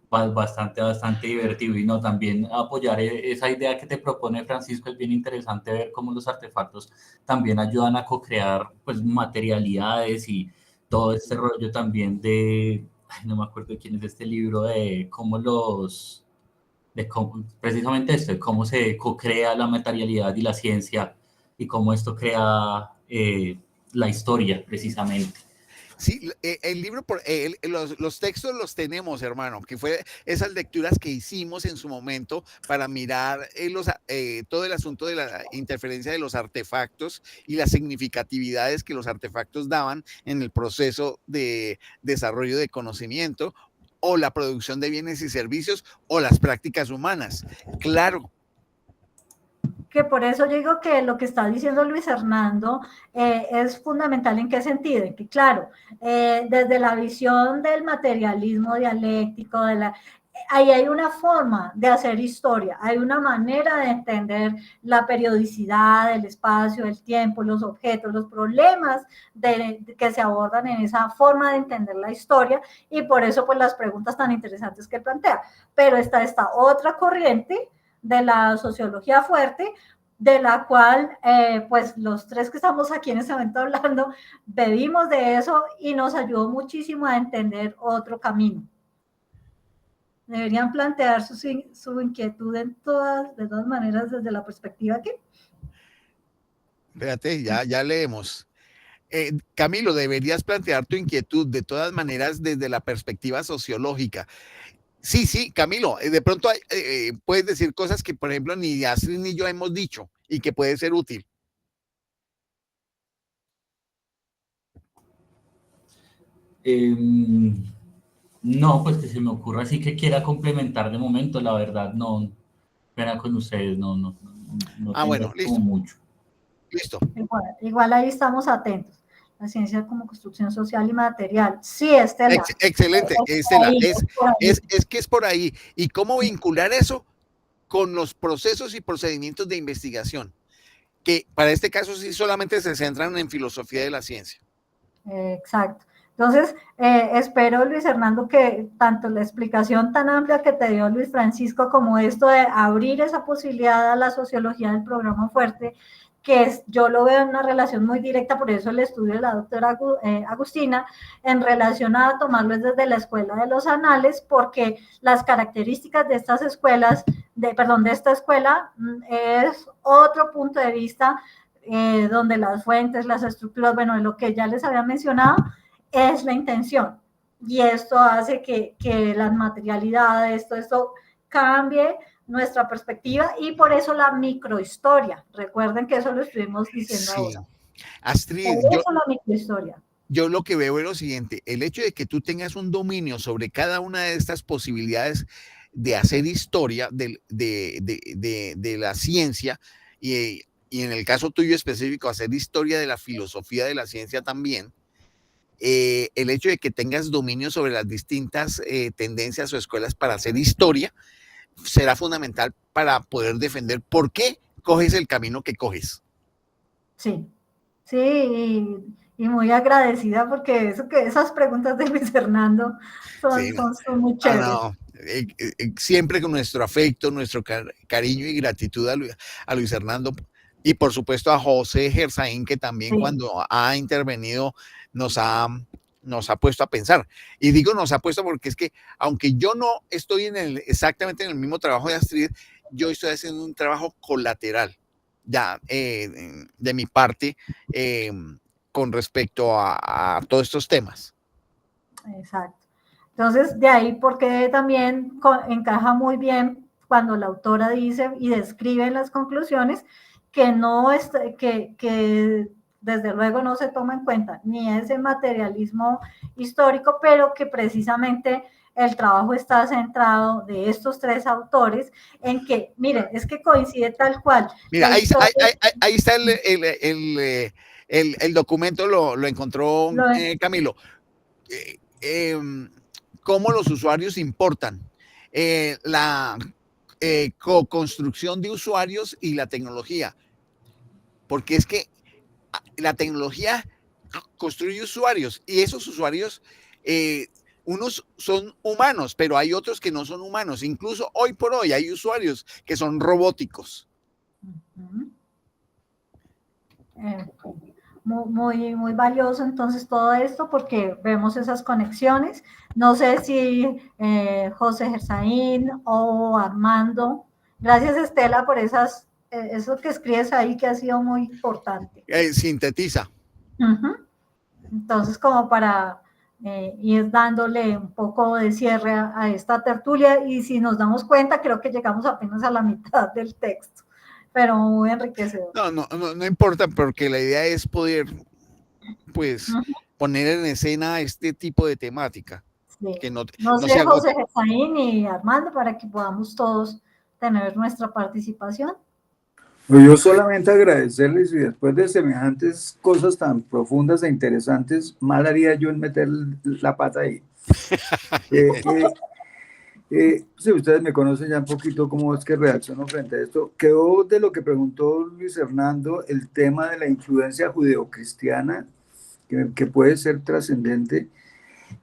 bastante divertido, y no, también apoyar esa idea que te propone Francisco. Es bien interesante ver cómo los artefactos también ayudan a co-crear pues materialidades y todo este rollo también de, no me acuerdo de quién es este libro, de cómo precisamente esto, de cómo se co-crea la materialidad y la ciencia y cómo esto crea la historia precisamente. Sí, el libro, los textos los tenemos, hermano, que fue esas lecturas que hicimos en su momento para mirar todo el asunto de la interferencia de los artefactos y las significatividades que los artefactos daban en el proceso de desarrollo de conocimiento o la producción de bienes y servicios o las prácticas humanas. Claro. Que por eso yo digo que lo que está diciendo Luis Hernando es fundamental. ¿En qué sentido? En que, claro, desde la visión del materialismo dialéctico, ahí hay una forma de hacer historia, hay una manera de entender la periodicidad, el espacio, el tiempo, los objetos, los problemas que se abordan en esa forma de entender la historia, y por eso pues las preguntas tan interesantes que plantea. Pero está esta otra corriente de la sociología fuerte, de la cual pues los tres que estamos aquí en este momento hablando, bebimos de eso y nos ayudó muchísimo a entender otro camino. Deberían plantear su inquietud de todas maneras desde la perspectiva que... Espérate, ya leemos. Camilo, deberías plantear tu inquietud de todas maneras desde la perspectiva sociológica. Sí, Camilo, de pronto puedes decir cosas que, por ejemplo, ni Astrid ni yo hemos dicho y que puede ser útil. No, pues que se me ocurra así que quiera complementar de momento, la verdad, no, pena con ustedes, no bueno, listo. Mucho. Listo. Igual ahí estamos atentos. La ciencia como construcción social y material. Sí, Estela. Excelente, Estela. Es que es por ahí. ¿Y cómo vincular eso con los procesos y procedimientos de investigación? Que para este caso sí solamente se centran en filosofía de la ciencia. Exacto. Entonces, espero, Luis Hernando, que tanto la explicación tan amplia que te dio Luis Francisco como esto de abrir esa posibilidad a la sociología del programa fuerte, que yo lo veo en una relación muy directa, por eso el estudio de la doctora Agustina, en relación a tomarlo desde la escuela de los anales, porque las características de estas escuelas, de esta escuela, es otro punto de vista donde las fuentes, las estructuras, bueno, de lo que ya les había mencionado, es la intención. Y esto hace que las materialidades, esto cambie nuestra perspectiva, y por eso la microhistoria. Recuerden que eso lo estuvimos diciendo ahora. Astrid, por eso la microhistoria. Yo lo que veo es lo siguiente: el hecho de que tú tengas un dominio sobre cada una de estas posibilidades de hacer historia de la ciencia, y en el caso tuyo específico, hacer historia de la filosofía de la ciencia también, el hecho de que tengas dominio sobre las distintas tendencias o escuelas para hacer historia, será fundamental para poder defender por qué coges el camino que coges. Sí, y muy agradecida porque esas preguntas de Luis Hernando son muy chéveres. Siempre con nuestro afecto, nuestro cariño y gratitud a Luis Hernando, y por supuesto a José Gersaín, que también cuando ha intervenido nos ha puesto a pensar. Y digo nos ha puesto porque es que, aunque yo no estoy exactamente en el mismo trabajo de Astrid, yo estoy haciendo un trabajo colateral ya de mi parte con respecto a todos estos temas. Exacto. Entonces, de ahí porque también encaja muy bien cuando la autora dice y describe en las conclusiones que que desde luego no se toma en cuenta ni ese materialismo histórico, pero que precisamente el trabajo está centrado de estos tres autores en que, miren, es que coincide tal cual. Mira, ahí está el documento, lo encontró Camilo. Cómo los usuarios importan la co-construcción de usuarios y la tecnología. Porque es que la tecnología construye usuarios, y esos usuarios, unos son humanos, pero hay otros que no son humanos. Incluso hoy por hoy hay usuarios que son robóticos. Muy valioso entonces todo esto, porque vemos esas conexiones. No sé si José Gersaín o Armando. Gracias, Estela, por eso que escribes ahí, que ha sido muy importante. Sintetiza. Entonces, como para ir dándole un poco de cierre a esta tertulia, y si nos damos cuenta, creo que llegamos apenas a la mitad del texto, pero muy enriquecedor. No importa, porque la idea es poder, pues, poner en escena este tipo de temática. Sí. Que no sé, se José Gesaín y Armando, para que podamos todos tener nuestra participación. Pues yo solamente agradecerles, y después de semejantes cosas tan profundas e interesantes, mal haría yo en meter la pata ahí. Si ustedes me conocen ya un poquito cómo es que reacciono frente a esto, quedó de lo que preguntó Luis Hernando el tema de la influencia judeocristiana, que puede ser trascendente,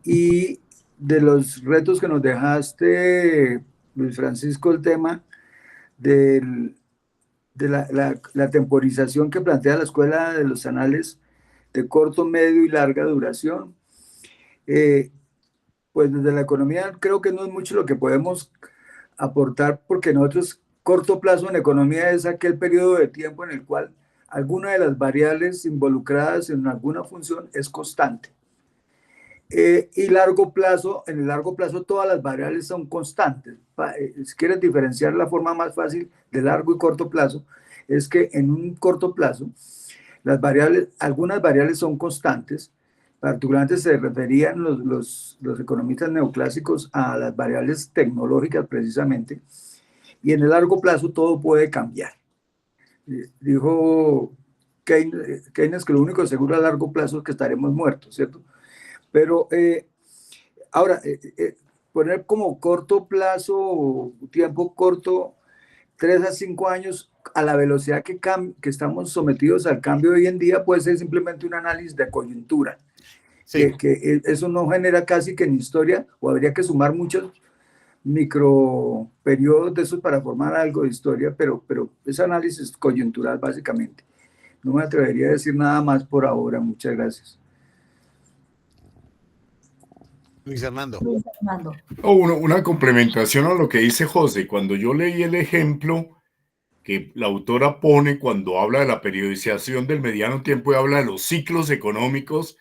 y de los retos que nos dejaste, Luis Francisco, el tema de la temporización que plantea la Escuela de los Anales de corto, medio y larga duración. Pues desde la economía creo que no es mucho lo que podemos aportar, porque nosotros, corto plazo en economía es aquel periodo de tiempo en el cual alguna de las variables involucradas en alguna función es constante. Y largo plazo, en el largo plazo todas las variables son constantes. Si quieres diferenciar la forma más fácil de largo y corto plazo, es que en un corto plazo las variables, algunas variables son constantes, particularmente se referían los economistas neoclásicos a las variables tecnológicas precisamente, y en el largo plazo todo puede cambiar. Dijo Keynes que lo único seguro a largo plazo es que estaremos muertos, ¿cierto? Pero ahora, poner como corto plazo, tiempo corto, 3 a 5 años, a la velocidad que estamos sometidos al cambio hoy en día, puede ser simplemente un análisis de coyuntura. Sí. Que eso no genera casi que en historia, o habría que sumar muchos microperiodos de esos para formar algo de historia, pero es análisis coyuntural básicamente. No me atrevería a decir nada más por ahora. Muchas gracias. Luis Hernando. Una complementación a lo que dice José. Cuando yo leí el ejemplo que la autora pone cuando habla de la periodización del mediano tiempo y habla de los ciclos económicos,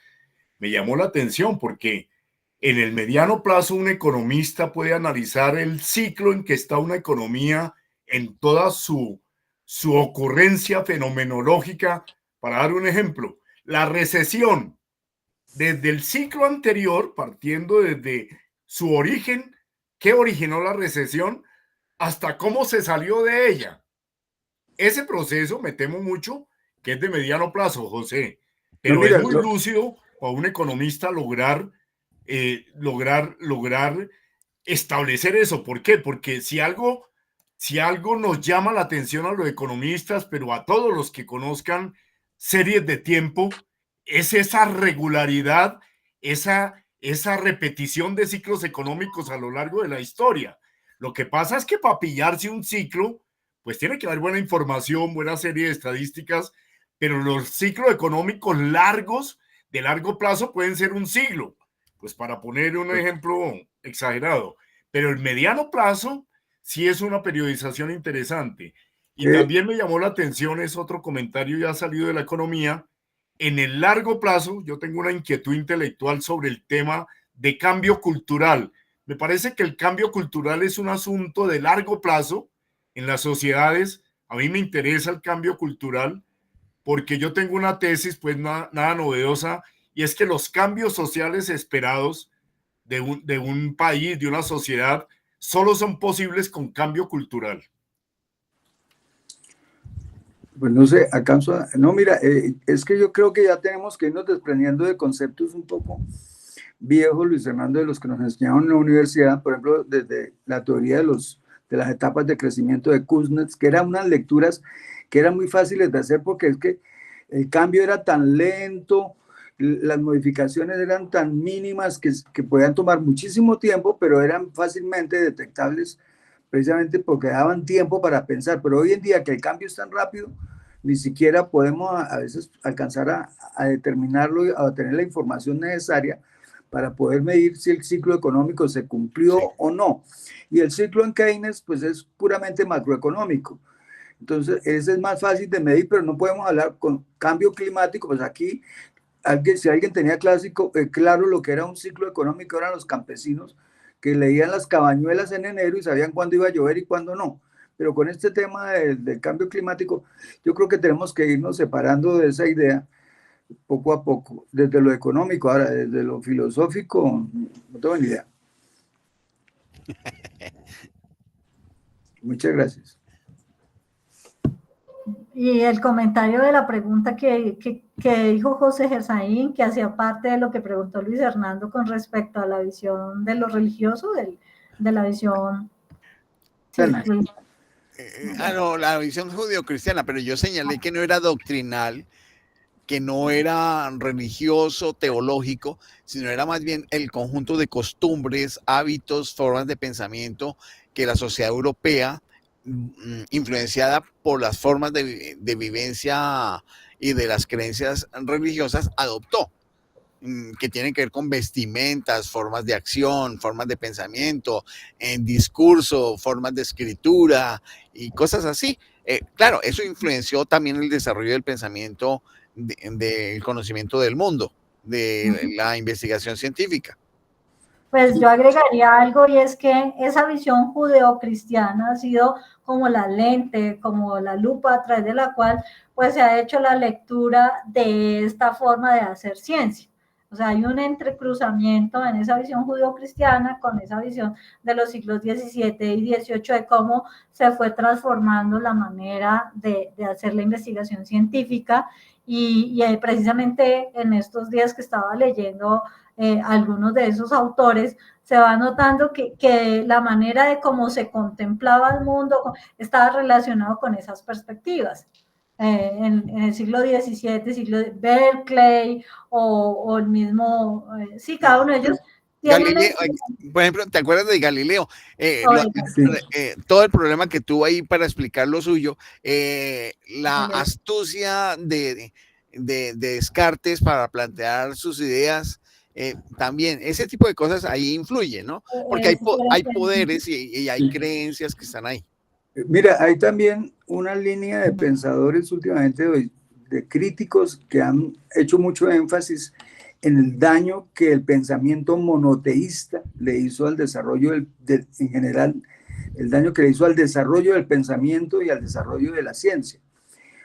me llamó la atención porque en el mediano plazo un economista puede analizar el ciclo en que está una economía en toda su ocurrencia fenomenológica. Para dar un ejemplo, la recesión, desde el ciclo anterior, partiendo desde su origen, qué originó la recesión, hasta cómo se salió de ella. Ese proceso, me temo mucho, que es de mediano plazo, José, pero no, es muy lúcido para un economista lograr establecer eso. ¿Por qué? Porque si algo nos llama la atención a los economistas, pero a todos los que conozcan series de tiempo, es esa regularidad, esa repetición de ciclos económicos a lo largo de la historia. Lo que pasa es que para pillarse un ciclo, pues tiene que haber buena información, buena serie de estadísticas, pero los ciclos económicos largos, de largo plazo, pueden ser un siglo, pues para poner un ejemplo exagerado. Pero el mediano plazo sí es una periodización interesante. Y también me llamó la atención, es otro comentario ya salido de la economía, en el largo plazo yo tengo una inquietud intelectual sobre el tema de cambio cultural. Me parece que el cambio cultural es un asunto de largo plazo en las sociedades. A mí me interesa el cambio cultural porque yo tengo una tesis, pues nada novedosa, y es que los cambios sociales esperados de un país, de una sociedad, solo son posibles con cambio cultural. Pues no sé, acaso, no, mira, es que yo creo que ya tenemos que irnos desprendiendo de conceptos un poco viejos, Luis Hernando, de los que nos enseñaron en la universidad, por ejemplo, desde la teoría de las etapas de crecimiento de Kuznets, que eran unas lecturas que eran muy fáciles de hacer porque es que el cambio era tan lento, las modificaciones eran tan mínimas que podían tomar muchísimo tiempo, pero eran fácilmente detectables precisamente porque daban tiempo para pensar. Pero hoy en día que el cambio es tan rápido, ni siquiera podemos a veces alcanzar a determinarlo, a tener la información necesaria para poder medir si el ciclo económico se cumplió o no. Y el ciclo en Keynes pues es puramente macroeconómico. Entonces ese es más fácil de medir, pero no podemos hablar con cambio climático, pues aquí si alguien tenía claro lo que era un ciclo económico, eran los campesinos que leían las cabañuelas en enero y sabían cuándo iba a llover y cuándo no. Pero con este tema del cambio climático, yo creo que tenemos que irnos separando de esa idea poco a poco, desde lo económico. Ahora, desde lo filosófico, no tengo ni idea. Muchas gracias. Y el comentario de la pregunta que dijo José Gersaín, que hacía parte de lo que preguntó Luis Hernando con respecto a la visión de lo religioso, de la visión... Sí, no, la visión judeocristiana, pero yo señalé que no era doctrinal, que no era religioso, teológico, sino era más bien el conjunto de costumbres, hábitos, formas de pensamiento que la sociedad europea, influenciada por las formas de vivencia y de las creencias religiosas, adoptó, que tienen que ver con vestimentas, formas de acción, formas de pensamiento, en discurso, formas de escritura y cosas así. Claro, eso influenció también el desarrollo del pensamiento, del conocimiento del mundo, de la investigación científica. Pues yo agregaría algo, y es que esa visión judeocristiana ha sido como la lente, como la lupa a través de la cual pues se ha hecho la lectura de esta forma de hacer ciencia. O sea, hay un entrecruzamiento en esa visión judeocristiana con esa visión de los siglos XVII y XVIII de cómo se fue transformando la manera de hacer la investigación científica. Y precisamente en estos días que estaba leyendo algunos de esos autores, se va notando que la manera de cómo se contemplaba el mundo estaba relacionado con esas perspectivas. En el siglo XVII, siglo de Berkeley o el mismo, sí, cada uno de ellos. Galileo, por ejemplo, ¿te acuerdas de Galileo? Todo el problema que tuvo ahí para explicar lo suyo, la astucia de Descartes para plantear sus ideas, también ese tipo de cosas ahí influye, ¿no? Porque hay poderes y hay creencias que están ahí. Mira, hay también una línea de pensadores últimamente, de críticos, que han hecho mucho énfasis en el daño que el pensamiento monoteísta le hizo al desarrollo en general, el daño que le hizo al desarrollo del pensamiento y al desarrollo de la ciencia.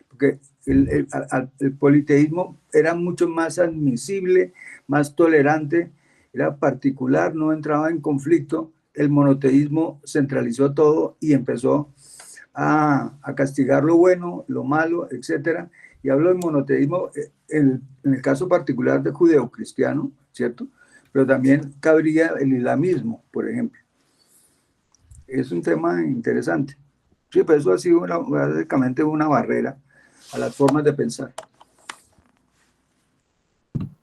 Porque el politeísmo era mucho más admisible, más tolerante, era particular, no entraba en conflicto. El monoteísmo centralizó todo y empezó a castigar lo bueno, lo malo, etcétera. Y hablo de monoteísmo en el caso particular de judeocristiano, ¿cierto? Pero también cabría el islamismo, por ejemplo. Es un tema interesante. Sí, pero eso ha sido básicamente una barrera a las formas de pensar.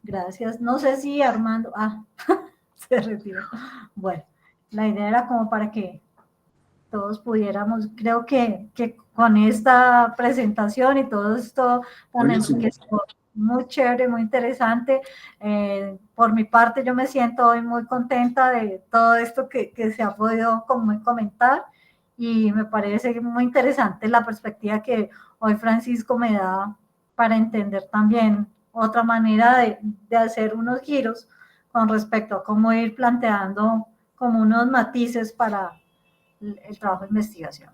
Gracias. No sé si Armando... se retiró. Bueno, la idea era como para que todos pudiéramos, creo que con esta presentación y todo esto tan enriquecedor, muy chévere, muy interesante. Por mi parte, yo me siento hoy muy contenta de todo esto que se ha podido comentar, y me parece muy interesante la perspectiva que hoy Francisco me da para entender también otra manera de hacer unos giros con respecto a cómo ir planteando como unos matices para el trabajo de investigación.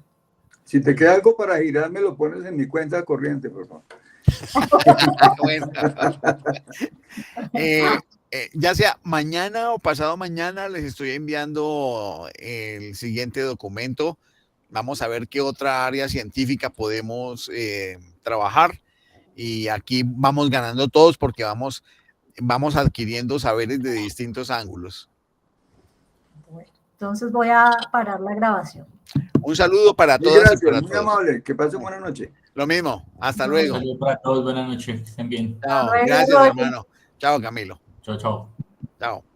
Si te queda algo para girar, me lo pones en mi cuenta corriente, por favor. Bueno. Ya sea mañana o pasado mañana, les estoy enviando el siguiente documento. Vamos a ver qué otra área científica podemos trabajar, y aquí vamos ganando todos porque vamos adquiriendo saberes de distintos ángulos. Bueno, entonces voy a parar la grabación. Un saludo para todas. Gracias, y para muy todos. Amable, que pasen buena noche. Lo mismo, hasta luego. Un saludo para todos, buenas noches, que estén bien. Chao, gracias hermano. Chao Camilo. Chao, chao. Chao.